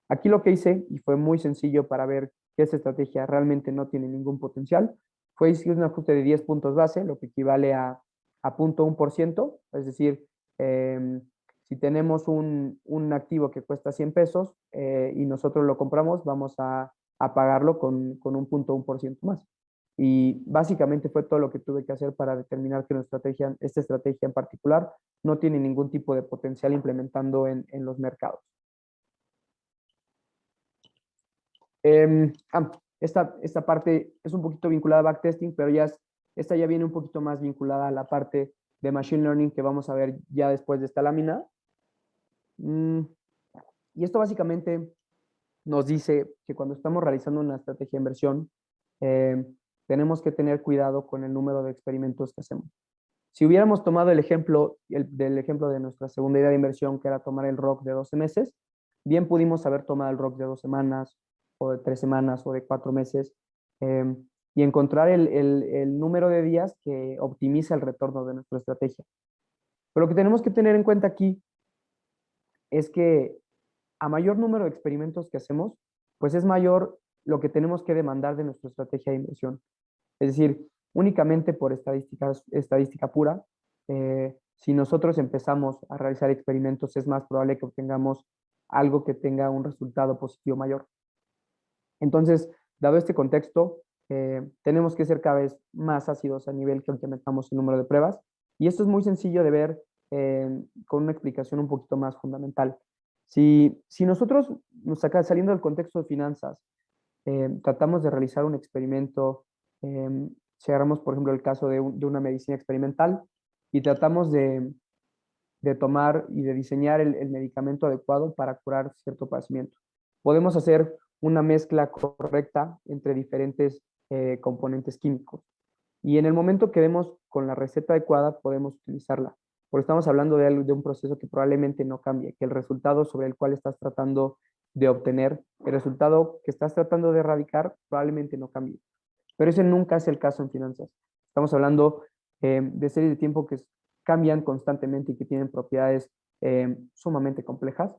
Aquí lo que hice, y fue muy sencillo para ver que esta estrategia realmente no tiene ningún potencial, fue hice un ajuste de 10 puntos base, lo que equivale a 0.1%, es decir, si tenemos un activo que cuesta 100 pesos y nosotros lo compramos, vamos a pagarlo con un 0.1% más. Y básicamente fue todo lo que tuve que hacer para determinar que esta estrategia en particular no tiene ningún tipo de potencial implementando en los mercados. Esta parte es un poquito vinculada a backtesting, pero esta ya viene un poquito más vinculada a la parte de Machine Learning que vamos a ver ya después de esta lámina. Y esto básicamente nos dice que cuando estamos realizando una estrategia de inversión, tenemos que tener cuidado con el número de experimentos que hacemos. Si hubiéramos tomado el ejemplo de nuestra segunda idea de inversión, que era tomar el ROC de 12 meses, bien pudimos haber tomado el ROC de 2 semanas, o de 3 semanas, o de 4 meses, y encontrar el número de días que optimiza el retorno de nuestra estrategia. Pero lo que tenemos que tener en cuenta aquí es que a mayor número de experimentos que hacemos, pues es mayor lo que tenemos que demandar de nuestra estrategia de inversión. Es decir, únicamente por estadística pura, si nosotros empezamos a realizar experimentos, es más probable que obtengamos algo que tenga un resultado positivo mayor. Entonces, dado este contexto, tenemos que ser cada vez más ácidos a nivel que incrementamos el número de pruebas. Y esto es muy sencillo de ver con una explicación un poquito más fundamental. Si nosotros, saliendo del contexto de finanzas, tratamos de realizar un experimento, si agarramos, por ejemplo, el caso de una medicina experimental y tratamos de tomar y de diseñar el medicamento adecuado para curar cierto padecimiento. podemos hacer una mezcla correcta entre diferentes componentes químicos. Y en el momento que demos con la receta adecuada, podemos utilizarla. Porque estamos hablando de un proceso que probablemente no cambie, que el resultado sobre el cual estás tratando de obtener, el resultado que estás tratando de erradicar, probablemente no cambie. Pero ese nunca es el caso en finanzas. Estamos hablando de series de tiempo que cambian constantemente y que tienen propiedades sumamente complejas.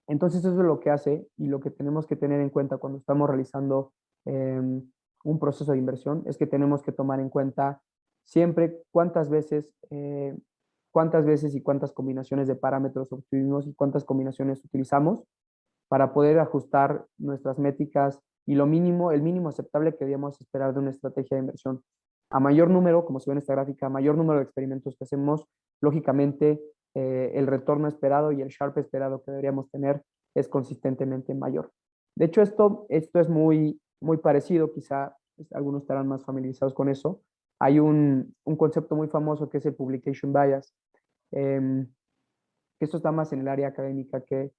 Entonces eso es lo que hace y lo que tenemos que tener en cuenta cuando estamos realizando un proceso de inversión, es que tenemos que tomar en cuenta siempre cuántas veces y cuántas combinaciones de parámetros obtuvimos y cuántas combinaciones utilizamos para poder ajustar nuestras métricas y el mínimo aceptable que debíamos esperar de una estrategia de inversión. A mayor número, como se ve en esta gráfica, a mayor número de experimentos que hacemos, lógicamente el retorno esperado y el Sharpe esperado que deberíamos tener es consistentemente mayor. De hecho, esto es muy parecido, quizá algunos estarán más familiarizados con eso. Hay un concepto muy famoso que es el publication bias, que esto está más en el área académica que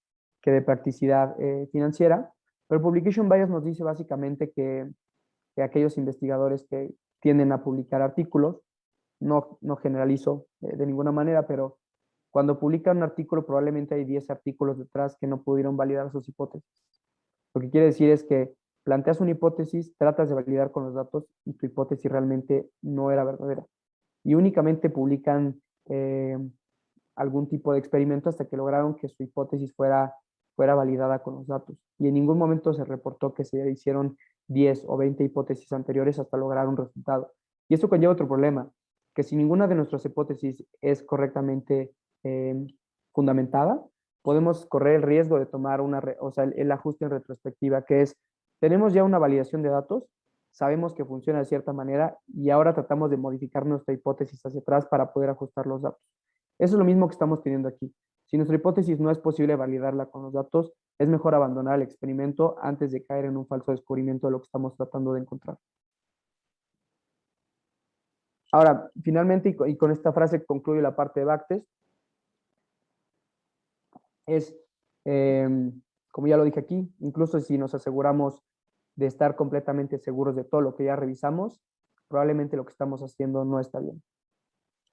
de practicidad financiera, pero publication bias nos dice básicamente que aquellos investigadores que tienden a publicar artículos, no generalizo de ninguna manera, pero cuando publican un artículo probablemente hay 10 artículos detrás que no pudieron validar sus hipótesis. Lo que quiere decir es que planteas una hipótesis, tratas de validar con los datos y tu hipótesis realmente no era verdadera. Y únicamente publican algún tipo de experimento hasta que lograron que su hipótesis fuera validada con los datos. Y en ningún momento se reportó que se hicieron 10 o 20 hipótesis anteriores hasta lograr un resultado. Y esto conlleva otro problema, que si ninguna de nuestras hipótesis es correctamente fundamentada, podemos correr el riesgo de tomar el ajuste en retrospectiva, que es, tenemos ya una validación de datos, sabemos que funciona de cierta manera y ahora tratamos de modificar nuestra hipótesis hacia atrás para poder ajustar los datos. Eso es lo mismo que estamos teniendo aquí. Si nuestra hipótesis no es posible validarla con los datos, es mejor abandonar el experimento antes de caer en un falso descubrimiento de lo que estamos tratando de encontrar. Ahora, finalmente, y con esta frase concluyo la parte de backtest, es, como ya lo dije aquí, incluso si nos aseguramos de estar completamente seguros de todo lo que ya revisamos, probablemente lo que estamos haciendo no está bien.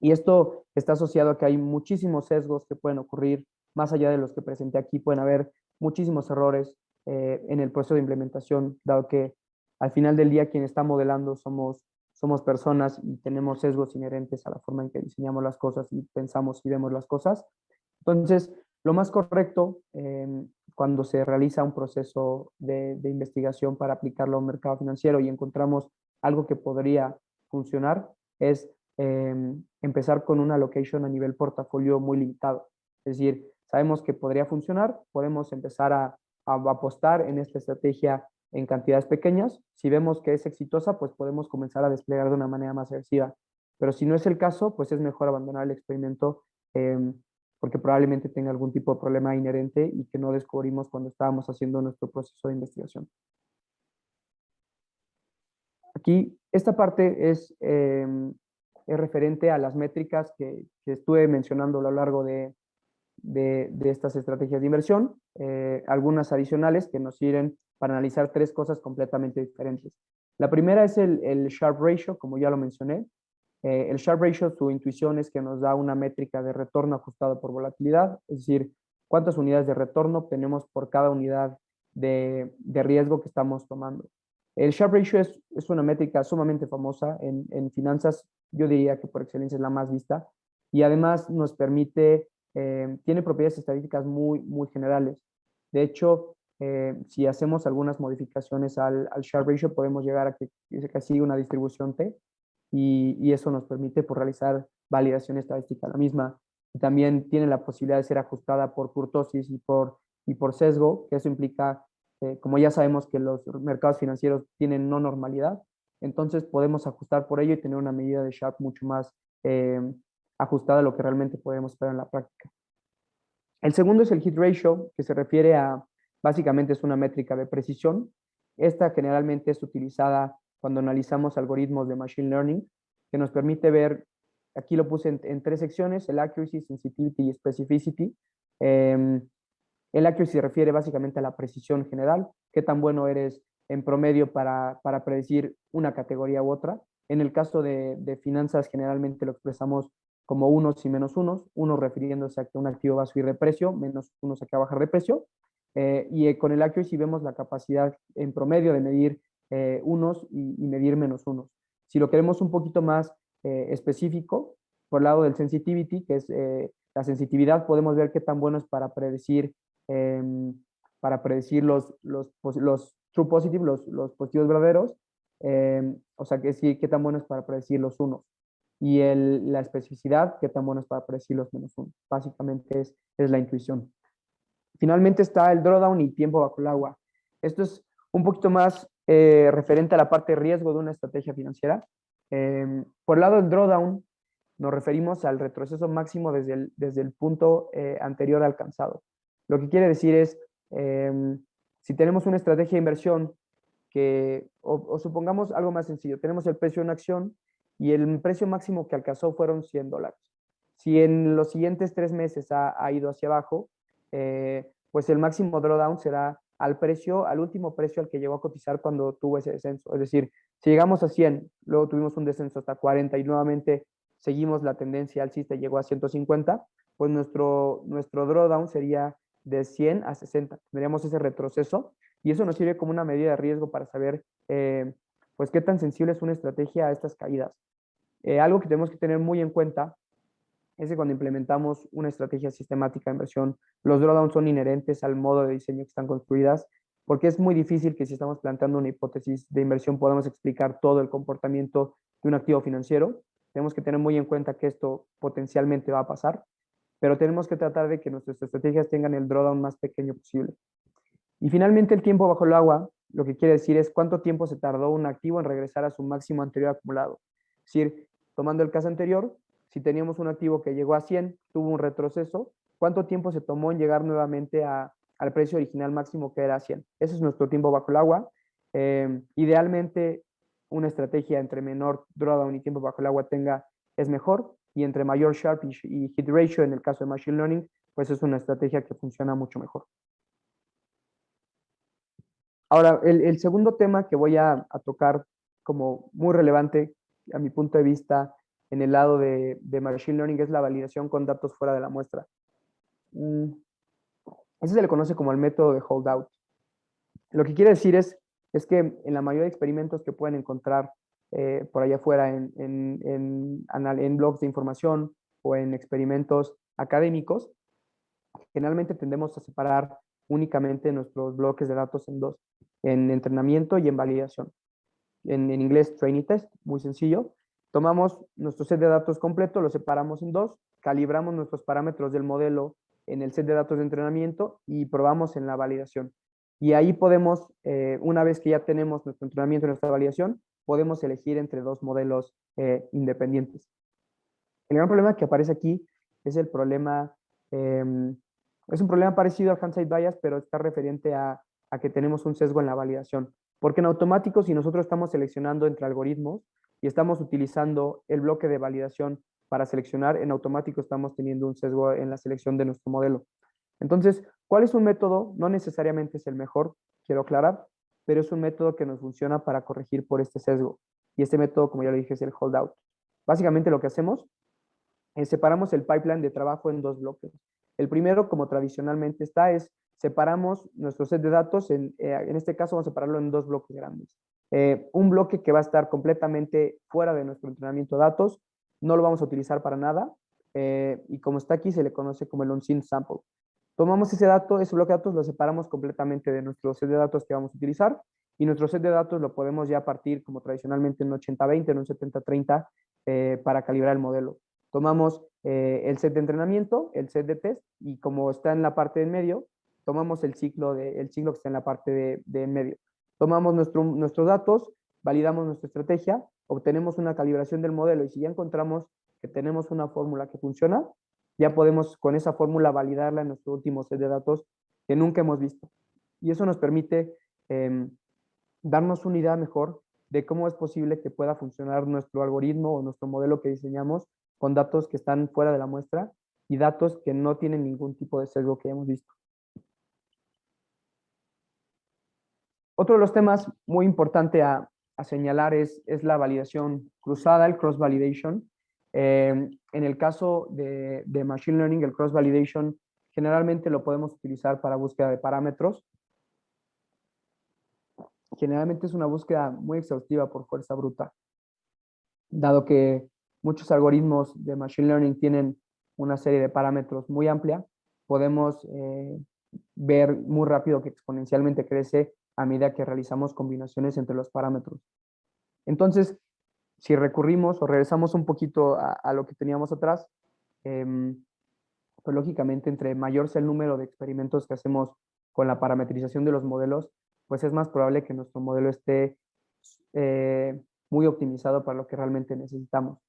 Y esto está asociado a que hay muchísimos sesgos que pueden ocurrir, más allá de los que presenté aquí, pueden haber muchísimos errores en el proceso de implementación, dado que al final del día quien está modelando somos personas y tenemos sesgos inherentes a la forma en que diseñamos las cosas y pensamos y vemos las cosas. Entonces, lo más correcto cuando se realiza un proceso de investigación para aplicarlo a un mercado financiero y encontramos algo que podría funcionar es empezar con una allocation a nivel portafolio muy limitado. Es decir, sabemos que podría funcionar, podemos empezar a apostar en esta estrategia en cantidades pequeñas. Si vemos que es exitosa, pues podemos comenzar a desplegar de una manera más agresiva. Pero si no es el caso, pues es mejor abandonar el experimento porque probablemente tenga algún tipo de problema inherente y que no descubrimos cuando estábamos haciendo nuestro proceso de investigación. Aquí, esta parte es referente a las métricas que estuve mencionando a lo largo de estas estrategias de inversión, algunas adicionales que nos sirven para analizar tres cosas completamente diferentes. La primera es el Sharpe Ratio, como ya lo mencioné. El Sharpe Ratio, su intuición es que nos da una métrica de retorno ajustado por volatilidad, es decir, cuántas unidades de retorno obtenemos por cada unidad de riesgo que estamos tomando. El Sharpe Ratio es una métrica sumamente famosa en finanzas, yo diría que por excelencia es la más vista, y además nos permite, tiene propiedades estadísticas muy generales. De hecho, si hacemos algunas modificaciones al Sharpe Ratio, podemos llegar a que casi una distribución T, y eso nos permite realizar validación estadística la misma. Y también tiene la posibilidad de ser ajustada por kurtosis y por sesgo, que eso implica, como ya sabemos que los mercados financieros tienen no normalidad, entonces podemos ajustar por ello y tener una medida de Sharpe mucho más ajustada a lo que realmente podemos esperar en la práctica. El segundo es el hit ratio, que se refiere a, básicamente es una métrica de precisión. Esta generalmente es utilizada cuando analizamos algoritmos de machine learning, que nos permite ver, aquí lo puse en tres secciones, el accuracy, sensitivity y specificity. El accuracy se refiere básicamente a la precisión general, qué tan bueno eres en promedio para predecir una categoría u otra. En el caso de finanzas, generalmente lo expresamos como unos y menos unos refiriéndose a que un activo va a subir de precio, menos unos a que va a bajar de precio. Con el accuracy vemos la capacidad en promedio de medir unos y medir menos unos. Si lo queremos un poquito más específico, por el lado del sensitivity, que es la sensitividad, podemos ver qué tan bueno es eh, para predecir los true positive, los positivos verdaderos, o sea, que sí, qué tan bueno es para predecir los unos. Y la especificidad, qué tan bueno es para predecir los menos unos. Básicamente es la intuición. Finalmente está el drawdown y tiempo bajo el agua. Esto es un poquito más referente a la parte de riesgo de una estrategia financiera. Por el lado del drawdown, nos referimos al retroceso máximo desde el punto anterior alcanzado. Lo que quiere decir es, si tenemos una estrategia de inversión o supongamos algo más sencillo, tenemos el precio de una acción y el precio máximo que alcanzó fueron $100. Si en los siguientes 3 meses ha ido hacia abajo, pues el máximo drawdown será al último precio al que llegó a cotizar cuando tuvo ese descenso. Es decir, si llegamos a 100, luego tuvimos un descenso hasta 40 y nuevamente seguimos la tendencia alcista y llegó a 150, pues nuestro drawdown sería de 100 a 60. Tendríamos ese retroceso y eso nos sirve como una medida de riesgo para saber pues qué tan sensible es una estrategia a estas caídas. Algo que tenemos que tener muy en cuenta es que cuando implementamos una estrategia sistemática de inversión, los drawdowns son inherentes al modo de diseño que están construidas, porque es muy difícil que si estamos planteando una hipótesis de inversión podamos explicar todo el comportamiento de un activo financiero. Tenemos que tener muy en cuenta que esto potencialmente va a pasar, pero tenemos que tratar de que nuestras estrategias tengan el drawdown más pequeño posible. Y finalmente el tiempo bajo el agua, lo que quiere decir es cuánto tiempo se tardó un activo en regresar a su máximo anterior acumulado. Es decir, tomando el caso anterior, si teníamos un activo que llegó a 100, tuvo un retroceso, ¿cuánto tiempo se tomó en llegar nuevamente al precio original máximo que era 100? Ese es nuestro tiempo bajo el agua. Idealmente, una estrategia entre menor drawdown y tiempo bajo el agua es mejor, y entre mayor Sharpe y hit ratio, en el caso de Machine Learning, pues es una estrategia que funciona mucho mejor. Ahora, el segundo tema que voy a tocar como muy relevante a mi punto de vista en el lado de Machine Learning es la validación con datos fuera de la muestra. Ese se le conoce como el método de holdout. Lo que quiere decir es que en la mayoría de experimentos que pueden encontrar por allá afuera en blogs de información o en experimentos académicos, generalmente tendemos a separar únicamente nuestros bloques de datos en dos, en entrenamiento y en validación. En inglés, training test, muy sencillo. Tomamos nuestro set de datos completo, lo separamos en dos, calibramos nuestros parámetros del modelo en el set de datos de entrenamiento y probamos en la validación. Y ahí podemos, una vez que ya tenemos nuestro entrenamiento y nuestra validación, podemos elegir entre dos modelos independientes. El gran problema que aparece aquí es el problema, es un problema parecido al hindsight bias, pero está referente a que tenemos un sesgo en la validación. Porque en automático, si nosotros estamos seleccionando entre algoritmos y estamos utilizando el bloque de validación para seleccionar, en automático estamos teniendo un sesgo en la selección de nuestro modelo. Entonces, ¿cuál es un método? No necesariamente es el mejor, quiero aclarar, pero es un método que nos funciona para corregir por este sesgo. Y este método, como ya lo dije, es el holdout. Básicamente lo que hacemos separamos el pipeline de trabajo en dos bloques. El primero, como tradicionalmente está, es separamos nuestro set de datos, en este caso vamos a separarlo en dos bloques grandes. Un bloque que va a estar completamente fuera de nuestro entrenamiento de datos, no lo vamos a utilizar para nada, y como está aquí se le conoce como el unseen sample. Tomamos ese dato, ese bloque de datos lo separamos completamente de nuestro set de datos que vamos a utilizar, y nuestro set de datos lo podemos ya partir como tradicionalmente en un 80-20, en un 70-30, para calibrar el modelo. Tomamos el set de entrenamiento, el set de test, y como está en la parte de en medio, tomamos el ciclo que está en la parte de en medio. Tomamos nuestros datos, validamos nuestra estrategia, obtenemos una calibración del modelo, y si ya encontramos que tenemos una fórmula que funciona, ya podemos con esa fórmula validarla en nuestro último set de datos que nunca hemos visto. Y eso nos permite darnos una idea mejor de cómo es posible que pueda funcionar nuestro algoritmo o nuestro modelo que diseñamos con datos que están fuera de la muestra y datos que no tienen ningún tipo de sesgo que hemos visto. Otro de los temas muy importante a señalar es la validación cruzada, el cross-validation. En el caso de Machine Learning, el cross-validation generalmente lo podemos utilizar para búsqueda de parámetros. Generalmente es una búsqueda muy exhaustiva por fuerza bruta, dado que muchos algoritmos de Machine Learning tienen una serie de parámetros muy amplia, podemos ver muy rápido que exponencialmente crece a medida que realizamos combinaciones entre los parámetros. Entonces, si recurrimos o regresamos un poquito a lo que teníamos atrás, pues lógicamente entre mayor sea el número de experimentos que hacemos con la parametrización de los modelos, pues es más probable que nuestro modelo esté muy optimizado para lo que realmente necesitamos.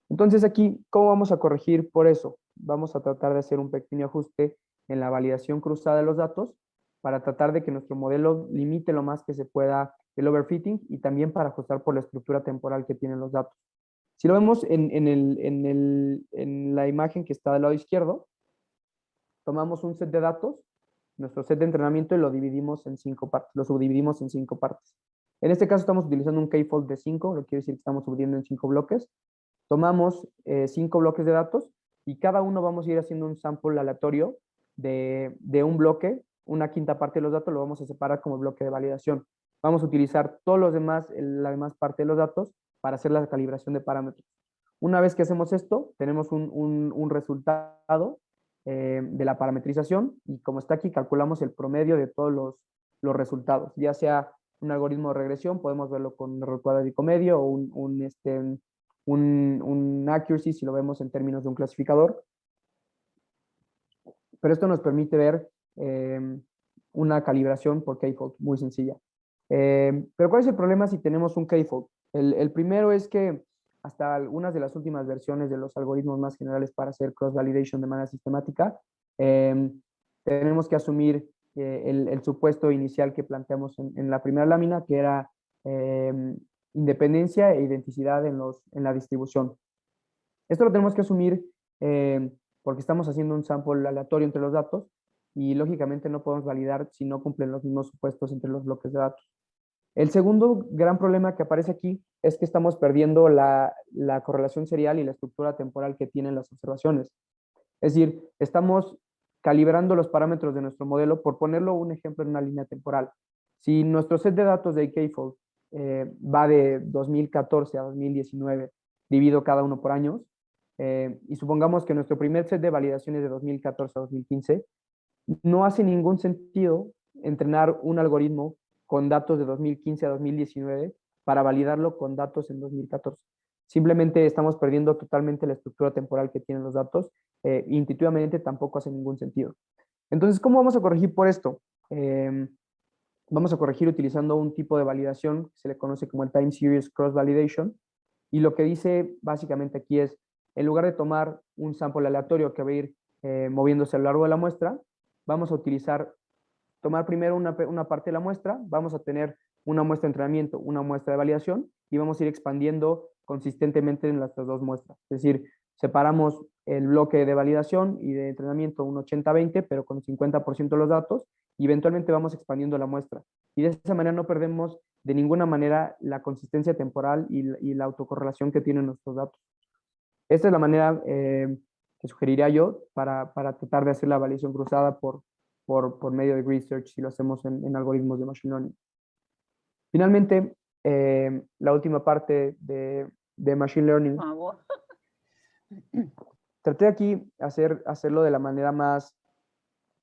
Entonces aquí, ¿cómo vamos a corregir por eso? Vamos a tratar de hacer un pequeño ajuste en la validación cruzada de los datos para tratar de que nuestro modelo limite lo más que se pueda el overfitting y también para ajustar por la estructura temporal que tienen los datos. Si lo vemos en la imagen que está del lado izquierdo, tomamos un set de datos, nuestro set de entrenamiento, y lo dividimos en 5 partes, lo subdividimos en 5 partes. En este caso estamos utilizando un K-fold de 5, lo que quiere decir que estamos subdividiendo en 5 bloques. Tomamos 5 bloques de datos y cada uno vamos a ir haciendo un sample aleatorio de un bloque, una quinta parte de los datos lo vamos a separar como bloque de validación. Vamos a utilizar todos los demás, la demás parte de los datos para hacer la calibración de parámetros. Una vez que hacemos esto, tenemos un resultado de la parametrización y como está aquí, calculamos el promedio de todos los resultados, ya sea un algoritmo de regresión, podemos verlo con un error cuadrático medio o un accuracy si lo vemos en términos de un clasificador. Pero esto nos permite ver una calibración por K-fold muy sencilla. Pero ¿cuál es el problema si tenemos un K-fold? El primero es que hasta algunas de las últimas versiones de los algoritmos más generales para hacer cross-validation de manera sistemática, tenemos que asumir el supuesto inicial que planteamos en la primera lámina, que era independencia e identicidad en la distribución. Esto lo tenemos que asumir porque estamos haciendo un sample aleatorio entre los datos y lógicamente no podemos validar si no cumplen los mismos supuestos entre los bloques de datos. El segundo gran problema que aparece aquí es que estamos perdiendo la correlación serial y la estructura temporal que tienen las observaciones. Es decir, estamos calibrando los parámetros de nuestro modelo, por ponerlo un ejemplo en una línea temporal. Si nuestro set de datos de K-fold va de 2014 a 2019, dividido cada uno por años, y supongamos que nuestro primer set de validaciones de 2014 a 2015, no hace ningún sentido entrenar un algoritmo con datos de 2015 a 2019 para validarlo con datos en 2014. Simplemente estamos perdiendo totalmente la estructura temporal que tienen los datos. Intuitivamente tampoco hace ningún sentido. Entonces, ¿cómo vamos a corregir por esto? Vamos a corregir utilizando un tipo de validación que se le conoce como el Time Series Cross Validation. Y lo que dice básicamente aquí es, en lugar de tomar un sample aleatorio que va a ir moviéndose a lo largo de la muestra, vamos a tomar primero una parte de la muestra, vamos a tener una muestra de entrenamiento, una muestra de validación, y vamos a ir expandiendo consistentemente en las dos muestras. Es decir, separamos el bloque de validación y de entrenamiento un 80-20, pero con 50% de los datos, y eventualmente vamos expandiendo la muestra. Y de esa manera no perdemos de ninguna manera la consistencia temporal y la autocorrelación que tienen nuestros datos. Esta es la manera que sugeriría yo para tratar de hacer la validación cruzada por medio de grid search si lo hacemos en algoritmos de machine learning. Finalmente, la última parte de machine learning. Por favor. Traté aquí hacerlo de la manera más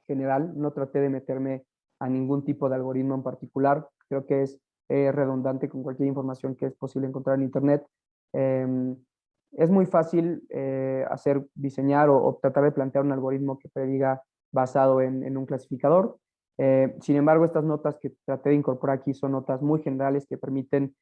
general, no traté de meterme a ningún tipo de algoritmo en particular. Creo que es redundante con cualquier información que es posible encontrar en Internet. Es muy fácil diseñar o tratar de plantear un algoritmo que prediga basado en un clasificador. Sin embargo, estas notas que traté de incorporar aquí son notas muy generales que permiten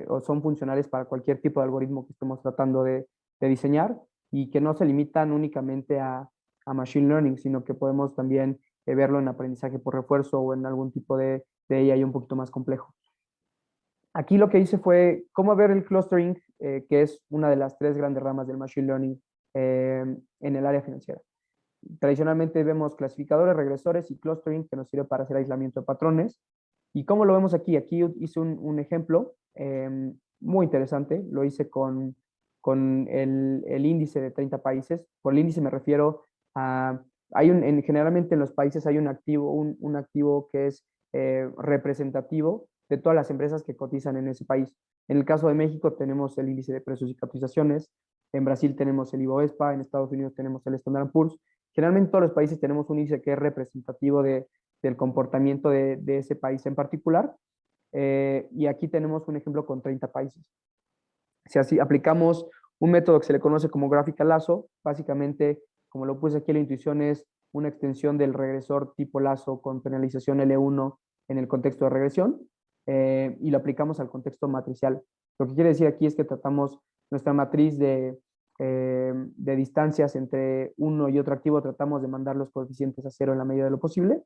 o son funcionales para cualquier tipo de algoritmo que estemos tratando de diseñar y que no se limitan únicamente a machine learning, sino que podemos también verlo en aprendizaje por refuerzo o en algún tipo de AI un poquito más complejo. Aquí lo que hice fue cómo ver el clustering, que es una de las 3 grandes ramas del machine learning en el área financiera. Tradicionalmente vemos clasificadores, regresores y clustering, que nos sirve para hacer aislamiento de patrones. ¿Y cómo lo vemos aquí? Aquí hice un ejemplo muy interesante. Lo hice con el índice de 30 países. Por el índice me refiero a... generalmente en los países hay un activo que es representativo de todas las empresas que cotizan en ese país. En el caso de México tenemos el índice de precios y cotizaciones, en Brasil tenemos el IBOESPA, en Estados Unidos tenemos el Standard Poor's. Generalmente en todos los países tenemos un índice que es representativo del comportamiento de ese país en particular. Y aquí tenemos un ejemplo con 30 países. Si así aplicamos un método que se le conoce como gráfica lazo, básicamente, como lo puse aquí, la intuición es una extensión del regresor tipo lazo con penalización L1 en el contexto de regresión, y lo aplicamos al contexto matricial. Lo que quiere decir aquí es que tratamos nuestra matriz de distancias entre uno y otro activo, tratamos de mandar los coeficientes a cero en la medida de lo posible,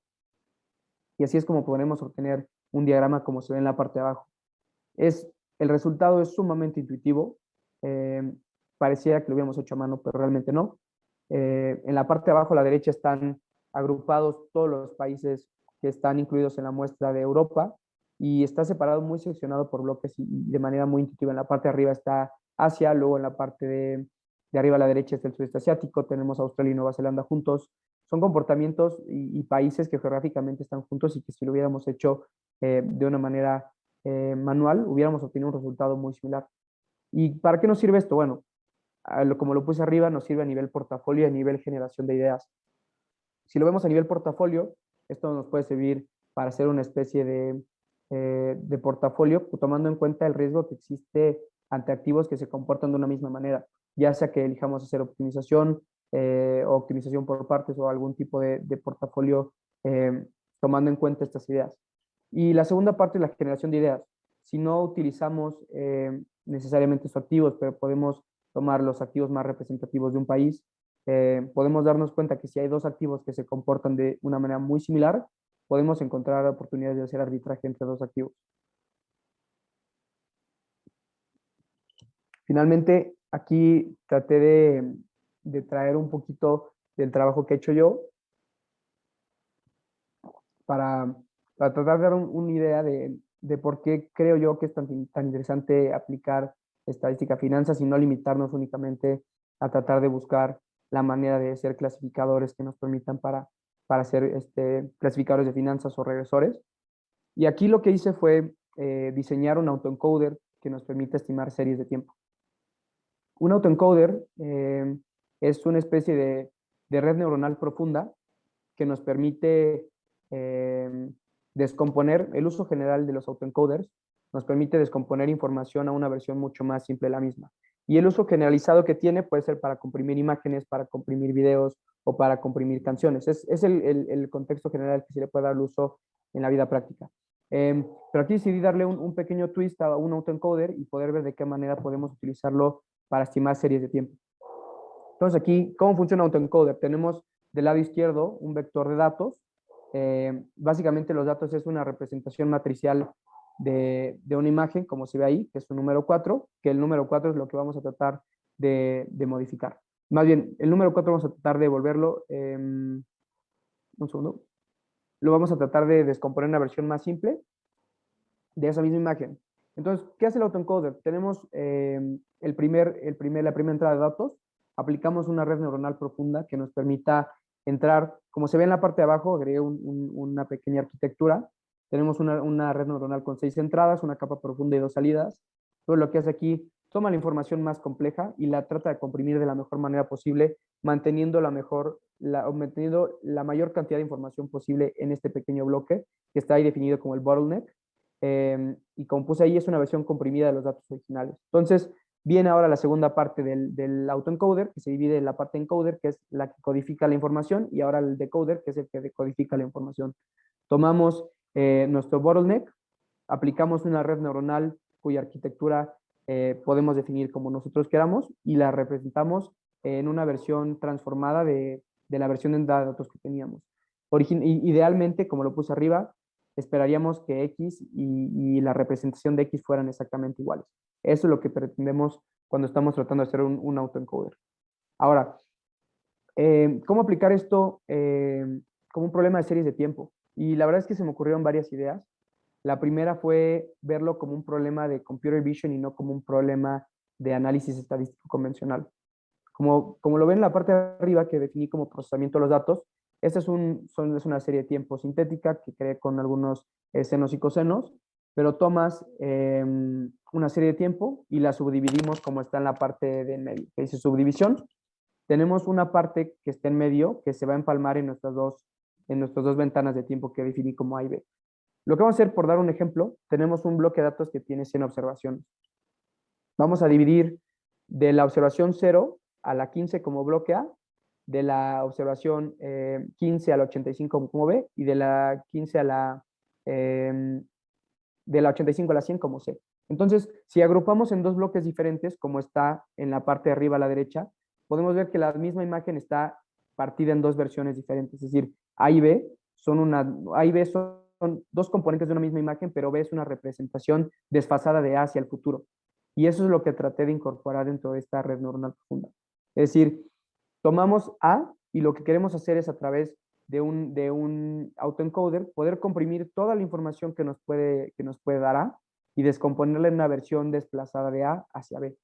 y así es como podremos obtener un diagrama como se ve en la parte de abajo. El resultado es sumamente intuitivo, eh, pareciera que lo hubiéramos hecho a mano, pero realmente no. En la parte de abajo a la derecha están agrupados todos los países que están incluidos en la muestra de Europa, y está separado, muy seccionado por bloques y de manera muy intuitiva. En la parte de arriba está Asia, luego en la parte de arriba a la derecha está el sudeste asiático, tenemos Australia y Nueva Zelanda juntos. Son comportamientos y países que geográficamente están juntos, y que si lo hubiéramos hecho de una manera manual, hubiéramos obtenido un resultado muy similar. ¿Y para qué nos sirve esto? Bueno, como lo puse arriba, nos sirve a nivel portafolio y a nivel generación de ideas. Si lo vemos a nivel portafolio, esto nos puede servir para hacer una especie de portafolio, tomando en cuenta el riesgo que existe ante activos que se comportan de una misma manera, ya sea que elijamos hacer optimización o optimización por partes, o algún tipo de portafolio tomando en cuenta estas ideas. Y la segunda parte es la generación de ideas. Si no utilizamos necesariamente estos activos, pero podemos tomar los activos más representativos de un país, podemos darnos cuenta que si hay dos activos que se comportan de una manera muy similar, podemos encontrar oportunidades de hacer arbitraje entre dos activos. Finalmente, aquí traté de traer un poquito del trabajo que he hecho yo para tratar de dar una idea de por qué creo yo que es tan interesante aplicar estadística a finanzas y no limitarnos únicamente a tratar de buscar la manera de ser clasificadores que nos permitan para ser clasificadores de finanzas o regresores. Y aquí lo que hice fue diseñar un autoencoder que nos permite estimar series de tiempo. Un autoencoder es una especie de red neuronal profunda que nos permite descomponer. El uso general de los autoencoders nos permite descomponer información a una versión mucho más simple de la misma. Y el uso generalizado que tiene puede ser para comprimir imágenes, para comprimir videos o para comprimir canciones. Es el contexto general que se le puede dar el uso en la vida práctica. Pero aquí decidí darle un pequeño twist a un autoencoder y poder ver de qué manera podemos utilizarlo para estimar series de tiempo. Entonces aquí, ¿cómo funciona un autoencoder? Tenemos del lado izquierdo un vector de datos. Básicamente los datos es una representación matricial de una imagen, como se ve ahí, que es un número 4, que el número 4 es lo que vamos a tratar de modificar. Más bien, el número 4 vamos a tratar de volverlo, un segundo, lo vamos a tratar de descomponer en una versión más simple de esa misma imagen. Entonces, ¿qué hace el autoencoder? Tenemos la primera entrada de datos, aplicamos una red neuronal profunda que nos permita entrar, como se ve en la parte de abajo, agregué una pequeña arquitectura. Tenemos una red neuronal con 6 entradas, una capa profunda y 2 salidas. Todo lo que hace aquí, toma la información más compleja y la trata de comprimir de la mejor manera posible, manteniendo la mayor cantidad de información posible en este pequeño bloque, que está ahí definido como el bottleneck. Y como puse ahí, es una versión comprimida de los datos originales. Entonces, viene ahora la segunda parte del autoencoder, que se divide en la parte encoder, que es la que codifica la información, y ahora el decoder, que es el que decodifica la información. Tomamos nuestro bottleneck, aplicamos una red neuronal cuya arquitectura podemos definir como nosotros queramos, y la representamos en una versión transformada de la versión de datos que teníamos. Idealmente, como lo puse arriba, esperaríamos que X y la representación de X fueran exactamente iguales. Eso es lo que pretendemos cuando estamos tratando de hacer un autoencoder. Ahora, ¿cómo aplicar esto como un problema de series de tiempo? Y la verdad es que se me ocurrieron varias ideas. La primera fue verlo como un problema de computer vision y no como un problema de análisis estadístico convencional. Como lo ven en la parte de arriba que definí como procesamiento de los datos, esta es una serie de tiempo sintética que creé con algunos senos y cosenos, pero tomas una serie de tiempo y la subdividimos como está en la parte de en medio, que dice subdivisión. Tenemos una parte que está en medio que se va a empalmar en nuestras dos ventanas de tiempo que definí como A y B. Lo que vamos a hacer, por dar un ejemplo, tenemos un bloque de datos que tiene 100 observaciones. Vamos a dividir de la observación 0 a la 15 como bloque A, de la observación 15 a la 85 como B, y de la 15 a de la 85 a la 100 como C. Entonces, si agrupamos en dos bloques diferentes, como está en la parte de arriba a la derecha, podemos ver que la misma imagen está partida en dos versiones diferentes. Es decir, A y B son dos componentes de una misma imagen, pero B es una representación desfasada de A hacia el futuro. Y eso es lo que traté de incorporar dentro de esta red neuronal profunda. Es decir, tomamos A y lo que queremos hacer es a través de un autoencoder poder comprimir toda la información que nos puede dar A y descomponerla en una versión desplazada de A hacia B.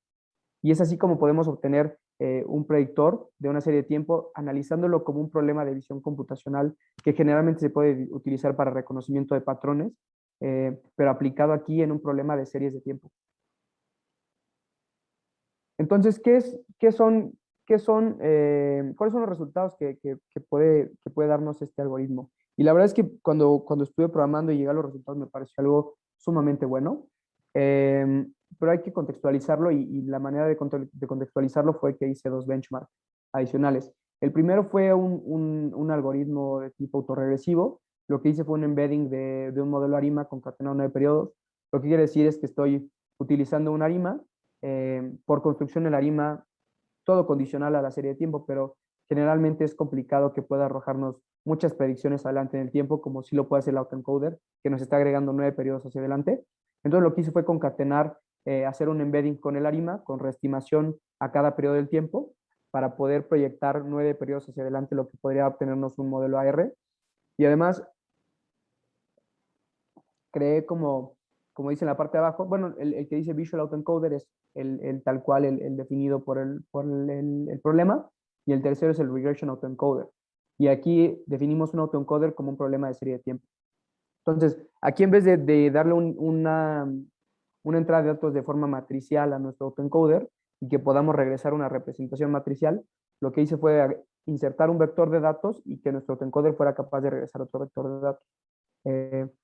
Y es así como podemos obtener un predictor de una serie de tiempo, analizándolo como un problema de visión computacional que generalmente se puede utilizar para reconocimiento de patrones, pero aplicado aquí en un problema de series de tiempo. Entonces, ¿cuáles son los resultados que puede darnos este algoritmo? Y la verdad es que cuando estuve programando y llegué a los resultados me pareció algo sumamente bueno, pero hay que contextualizarlo y la manera de contextualizarlo fue que hice dos benchmarks adicionales. El primero fue un algoritmo de tipo autorregresivo. Lo que hice fue un embedding de un modelo ARIMA concatenado 9 periodos. Lo que quiere decir es que estoy utilizando un ARIMA por construcción el ARIMA, todo condicional a la serie de tiempo, pero generalmente es complicado que pueda arrojarnos muchas predicciones adelante en el tiempo, como si lo puede hacer el autoencoder, que nos está agregando 9 periodos hacia adelante. Entonces lo que hice fue concatenar, hacer un embedding con el ARIMA, con reestimación a cada periodo del tiempo, para poder proyectar 9 periodos hacia adelante, lo que podría obtenernos un modelo AR. Y además, creé como dice en la parte de abajo, bueno, el que dice Visual Autoencoder es el tal cual, el definido por el problema, y el tercero es el Regression Autoencoder. Y aquí definimos un autoencoder como un problema de serie de tiempo. Entonces, aquí en vez de darle una entrada de datos de forma matricial a nuestro autoencoder y que podamos regresar una representación matricial, lo que hice fue insertar un vector de datos y que nuestro autoencoder fuera capaz de regresar otro vector de datos.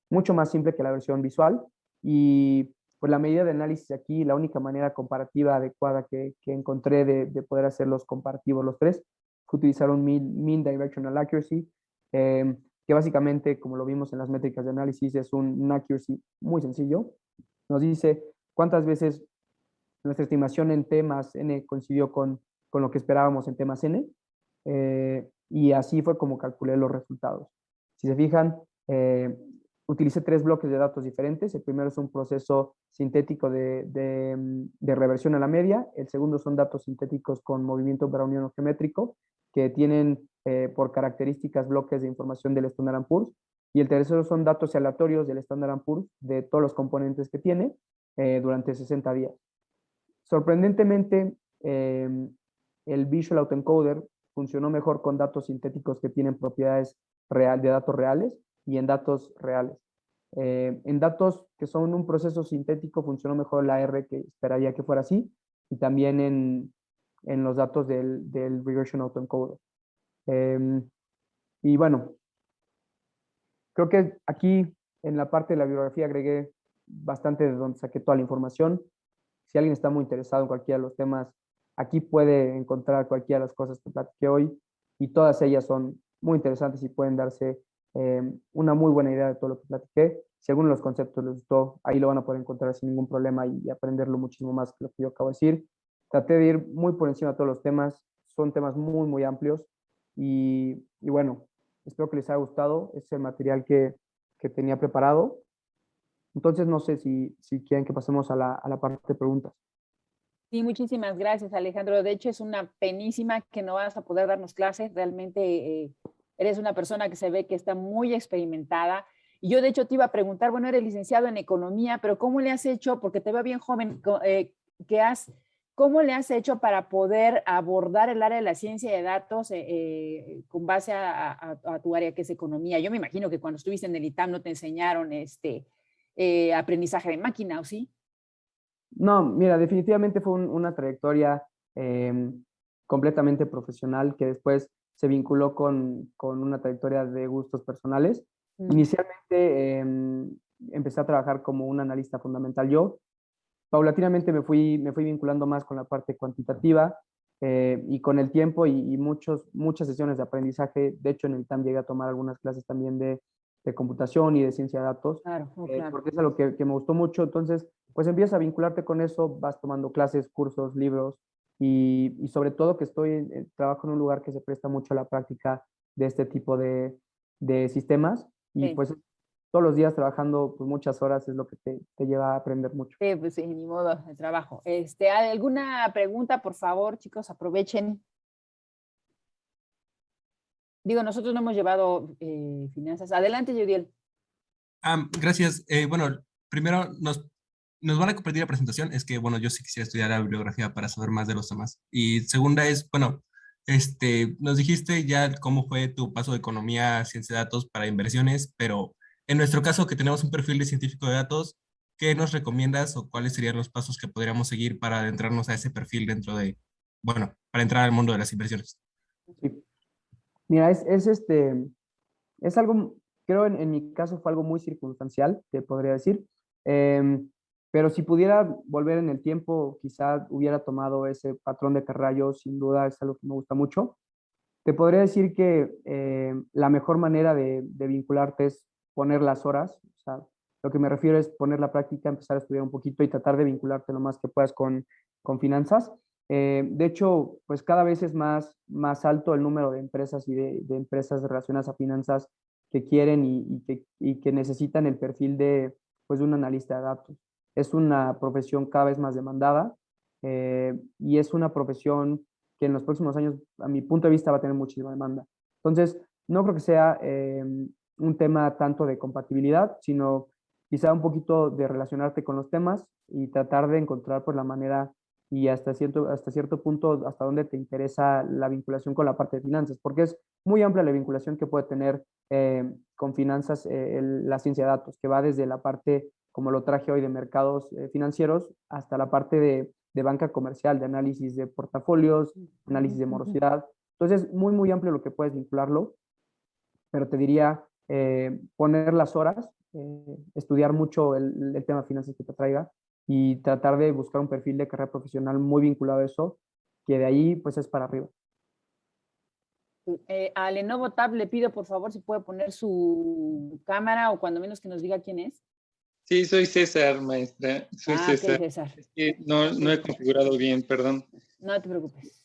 Mucho más simple que la versión visual, y pues la medida de análisis aquí, la única manera comparativa adecuada que encontré de poder hacer los comparativos los tres, fue utilizar un mean directional accuracy, que básicamente, como lo vimos en las métricas de análisis, es un accuracy muy sencillo. Nos dice cuántas veces nuestra estimación en T más N coincidió con lo que esperábamos en T más N, y así fue como calculé los resultados. Si se fijan, utilicé 3 bloques de datos diferentes. El primero es un proceso sintético de reversión a la media. El segundo son datos sintéticos con movimiento browniano geométrico, que tienen por características bloques de información del Standard & Poor's. Y el tercero son datos aleatorios del Standard & Poor's, de todos los componentes que tiene, durante 60 días. Sorprendentemente, el Visual Autoencoder funcionó mejor con datos sintéticos que tienen propiedades de datos reales y en datos reales. En datos que son un proceso sintético funcionó mejor la R, que esperaría que fuera así, y también en los datos del Regression Autoencoder. Y bueno, creo que aquí en la parte de la bibliografía agregué bastante de donde saqué toda la información. Si alguien está muy interesado en cualquiera de los temas, aquí puede encontrar cualquiera de las cosas que platiqué hoy, y todas ellas son muy interesantes y pueden darse una muy buena idea de todo lo que platiqué. Si alguno de los conceptos les gustó, ahí lo van a poder encontrar sin ningún problema y aprenderlo muchísimo más que lo que yo acabo de decir. Traté de ir muy por encima de todos los temas, son temas muy, muy amplios, y bueno, espero que les haya gustado. Este es el material que tenía preparado. Entonces, no sé si quieren que pasemos a la parte de preguntas. Sí, muchísimas gracias, Alejandro. De hecho, es una penísima que no vas a poder darnos clases. Realmente eres una persona que se ve que está muy experimentada Y yo de hecho te iba a preguntar, bueno, eres licenciado en economía, pero ¿cómo le has hecho? Porque te veo bien joven, ¿cómo le has hecho para poder abordar el área de la ciencia de datos con base a tu área que es economía? Yo me imagino que cuando estuviste en el ITAM no te enseñaron aprendizaje de máquina, ¿o sí? No, mira, definitivamente fue una trayectoria completamente profesional que después se vinculó con una trayectoria de gustos personales. Inicialmente empecé a trabajar como un analista fundamental yo. Paulatinamente me fui vinculando más con la parte cuantitativa y con el tiempo y muchas sesiones de aprendizaje. De hecho, en el TAM llegué a tomar algunas clases también de computación y de ciencia de datos, Claro, oh, claro. porque es algo que me gustó mucho. Entonces, pues empiezas a vincularte con eso, vas tomando clases, cursos, libros y sobre todo que trabajo en un lugar que se presta mucho a la práctica de este tipo de sistemas y Sí. pues todos los días trabajando pues, muchas horas es lo que te lleva a aprender mucho. Sí, pues sí, ni modo, el trabajo. ¿Alguna pregunta, por favor, chicos? Aprovechen. Digo, nosotros no hemos llevado finanzas. Adelante, Yudiel. Gracias. Bueno, primero nos van a compartir la presentación. Es que, bueno, yo sí quisiera estudiar la bibliografía para saber más de los temas. Y segunda es, bueno, nos dijiste ya cómo fue tu paso de economía, ciencia de datos para inversiones, pero en nuestro caso que tenemos un perfil de científico de datos, ¿qué nos recomiendas o cuáles serían los pasos que podríamos seguir para adentrarnos a ese perfil dentro de, bueno, para entrar al mundo de las inversiones? Sí. Mira, es algo, creo en mi caso fue algo muy circunstancial, te podría decir. Em, pero si pudiera volver en el tiempo, quizá hubiera tomado ese patrón de carrera yo, sin duda es algo que me gusta mucho. Te podría decir que la mejor manera de vincularte es poner las horas. O sea, lo que me refiero es poner la práctica, empezar a estudiar un poquito y tratar de vincularte lo más que puedas con finanzas. De hecho, pues cada vez es más alto el número de empresas y de empresas relacionadas a finanzas que quieren y que necesitan el perfil pues, de un analista de datos. Es una profesión cada vez más demandada y es una profesión que en los próximos años, a mi punto de vista, va a tener muchísima demanda. Entonces, no creo que sea un tema tanto de compatibilidad, sino quizá un poquito de relacionarte con los temas y tratar de encontrar pues, la manera y hasta cierto punto hasta dónde te interesa la vinculación con la parte de finanzas, porque es muy amplia la vinculación que puede tener con finanzas la ciencia de datos, que va desde la parte, como lo traje hoy, de mercados financieros, hasta la parte de banca comercial, de análisis de portafolios, análisis de morosidad. Entonces, muy, muy amplio lo que puedes vincularlo, pero te diría poner las horas, estudiar mucho el tema de finanzas que te traiga y tratar de buscar un perfil de carrera profesional muy vinculado a eso, que de ahí pues es para arriba. A Lenovo Tab le pido por favor si puede poner su cámara o cuando menos que nos diga quién es. Sí, soy César, maestra. Soy César. Ok, César. Es que no he configurado bien, perdón. No te preocupes.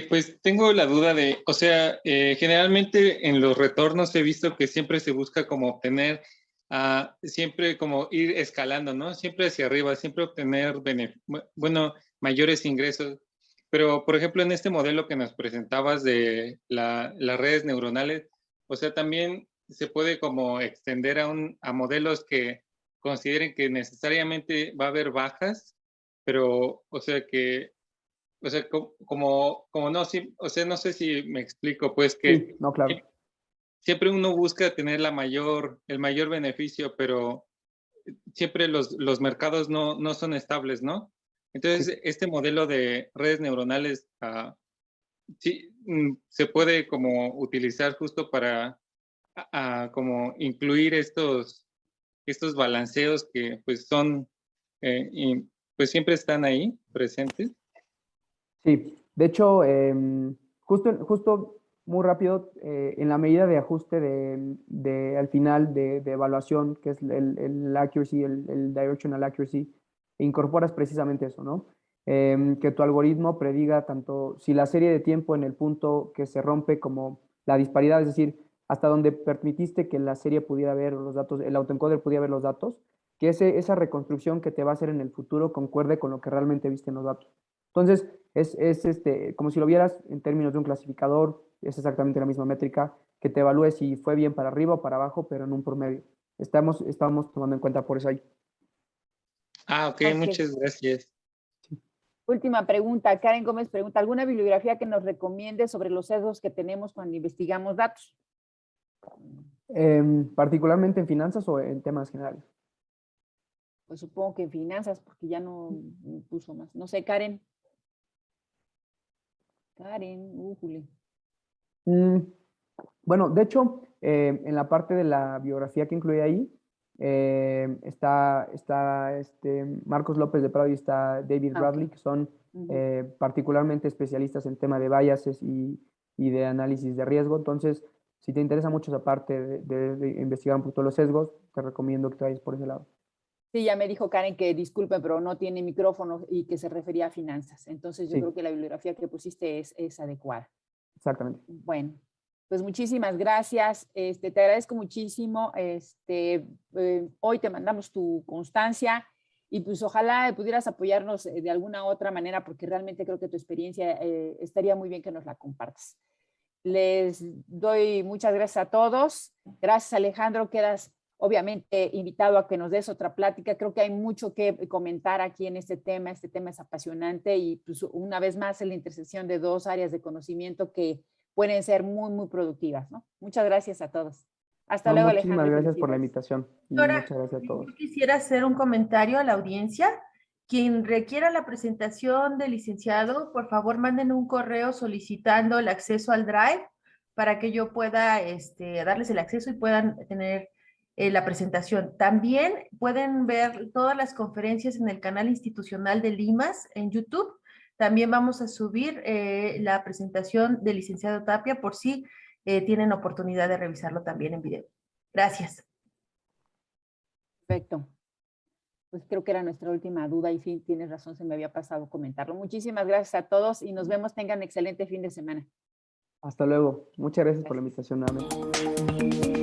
Pues tengo la duda de, o sea, generalmente en los retornos he visto que siempre se busca como obtener, siempre como ir escalando, ¿no? Siempre hacia arriba, siempre obtener, bueno, mayores ingresos. Pero, por ejemplo, en este modelo que nos presentabas de las redes neuronales, o sea, también se puede como extender a modelos que consideren que necesariamente va a haber bajas, pero, o sea, como no, sí, o sea, no sé si me explico, pues que Sí, no, claro. siempre uno busca tener el mayor beneficio, pero siempre los mercados no son estables, ¿no? Entonces, Sí. este modelo de redes neuronales, sí, se puede como utilizar justo para como incluir estos balanceos que pues son, pues siempre están ahí presentes. Sí, de hecho, justo muy rápido, en la medida de ajuste al final de evaluación, que es el accuracy, el directional accuracy, incorporas precisamente eso, ¿no? Que tu algoritmo prediga tanto si la serie de tiempo en el punto que se rompe como la disparidad, es decir, hasta donde permitiste que la serie pudiera ver los datos, el autoencoder pudiera ver los datos, que esa reconstrucción que te va a hacer en el futuro concuerde con lo que realmente viste en los datos. Entonces, como si lo vieras en términos de un clasificador, es exactamente la misma métrica que te evalúe si fue bien para arriba o para abajo, pero en un promedio. estamos tomando en cuenta por eso ahí. Ah, ok, Ok. muchas gracias. Última pregunta. Karen Gómez pregunta, ¿alguna bibliografía que nos recomiende sobre los sesgos que tenemos cuando investigamos datos? Particularmente en finanzas o en temas generales. Pues supongo que en finanzas, porque ya no puso más. No sé, Karen. Jule. Bueno, de hecho, en la parte de la biografía que incluye ahí, está Marcos López de Prado y está David Ah, Bradley, ok. que son Ujú. particularmente especialistas en tema de biases y de análisis de riesgo. Entonces, si te interesa mucho esa parte de investigar un poquito los sesgos, te recomiendo que te vayas por ese lado. Sí, ya me dijo Karen que disculpe, pero no tiene micrófono y que se refería a finanzas. Entonces yo Sí. creo que la bibliografía que pusiste es adecuada. Exactamente. Bueno, pues muchísimas gracias. Te agradezco muchísimo. Hoy te mandamos tu constancia y pues ojalá pudieras apoyarnos de alguna otra manera porque realmente creo que tu experiencia estaría muy bien que nos la compartas. Les doy muchas gracias a todos. Gracias, Alejandro. Quedas obviamente invitado a que nos des otra plática. Creo que hay mucho que comentar aquí en este tema. Este tema es apasionante y pues, una vez más es la intersección de dos áreas de conocimiento que pueden ser muy, muy productivas, ¿no? Muchas gracias a todos. Hasta No, luego, muchísimas Alejandro. gracias por la Felicidades. invitación y Doctora, muchas gracias a todos. yo quisiera hacer un comentario a la audiencia. Quien requiera la presentación del licenciado, por favor manden un correo solicitando el acceso al Drive para que yo pueda darles el acceso y puedan tener la presentación. También pueden ver todas las conferencias en el canal institucional de Limas en YouTube. También vamos a subir la presentación del licenciado Tapia por si tienen oportunidad de revisarlo también en video. Gracias. Perfecto. Pues creo que era nuestra última duda y sí, tienes razón, se me había pasado comentarlo. Muchísimas gracias a todos y nos vemos. Tengan excelente fin de semana. Hasta luego. Muchas gracias por la invitación nuevamente.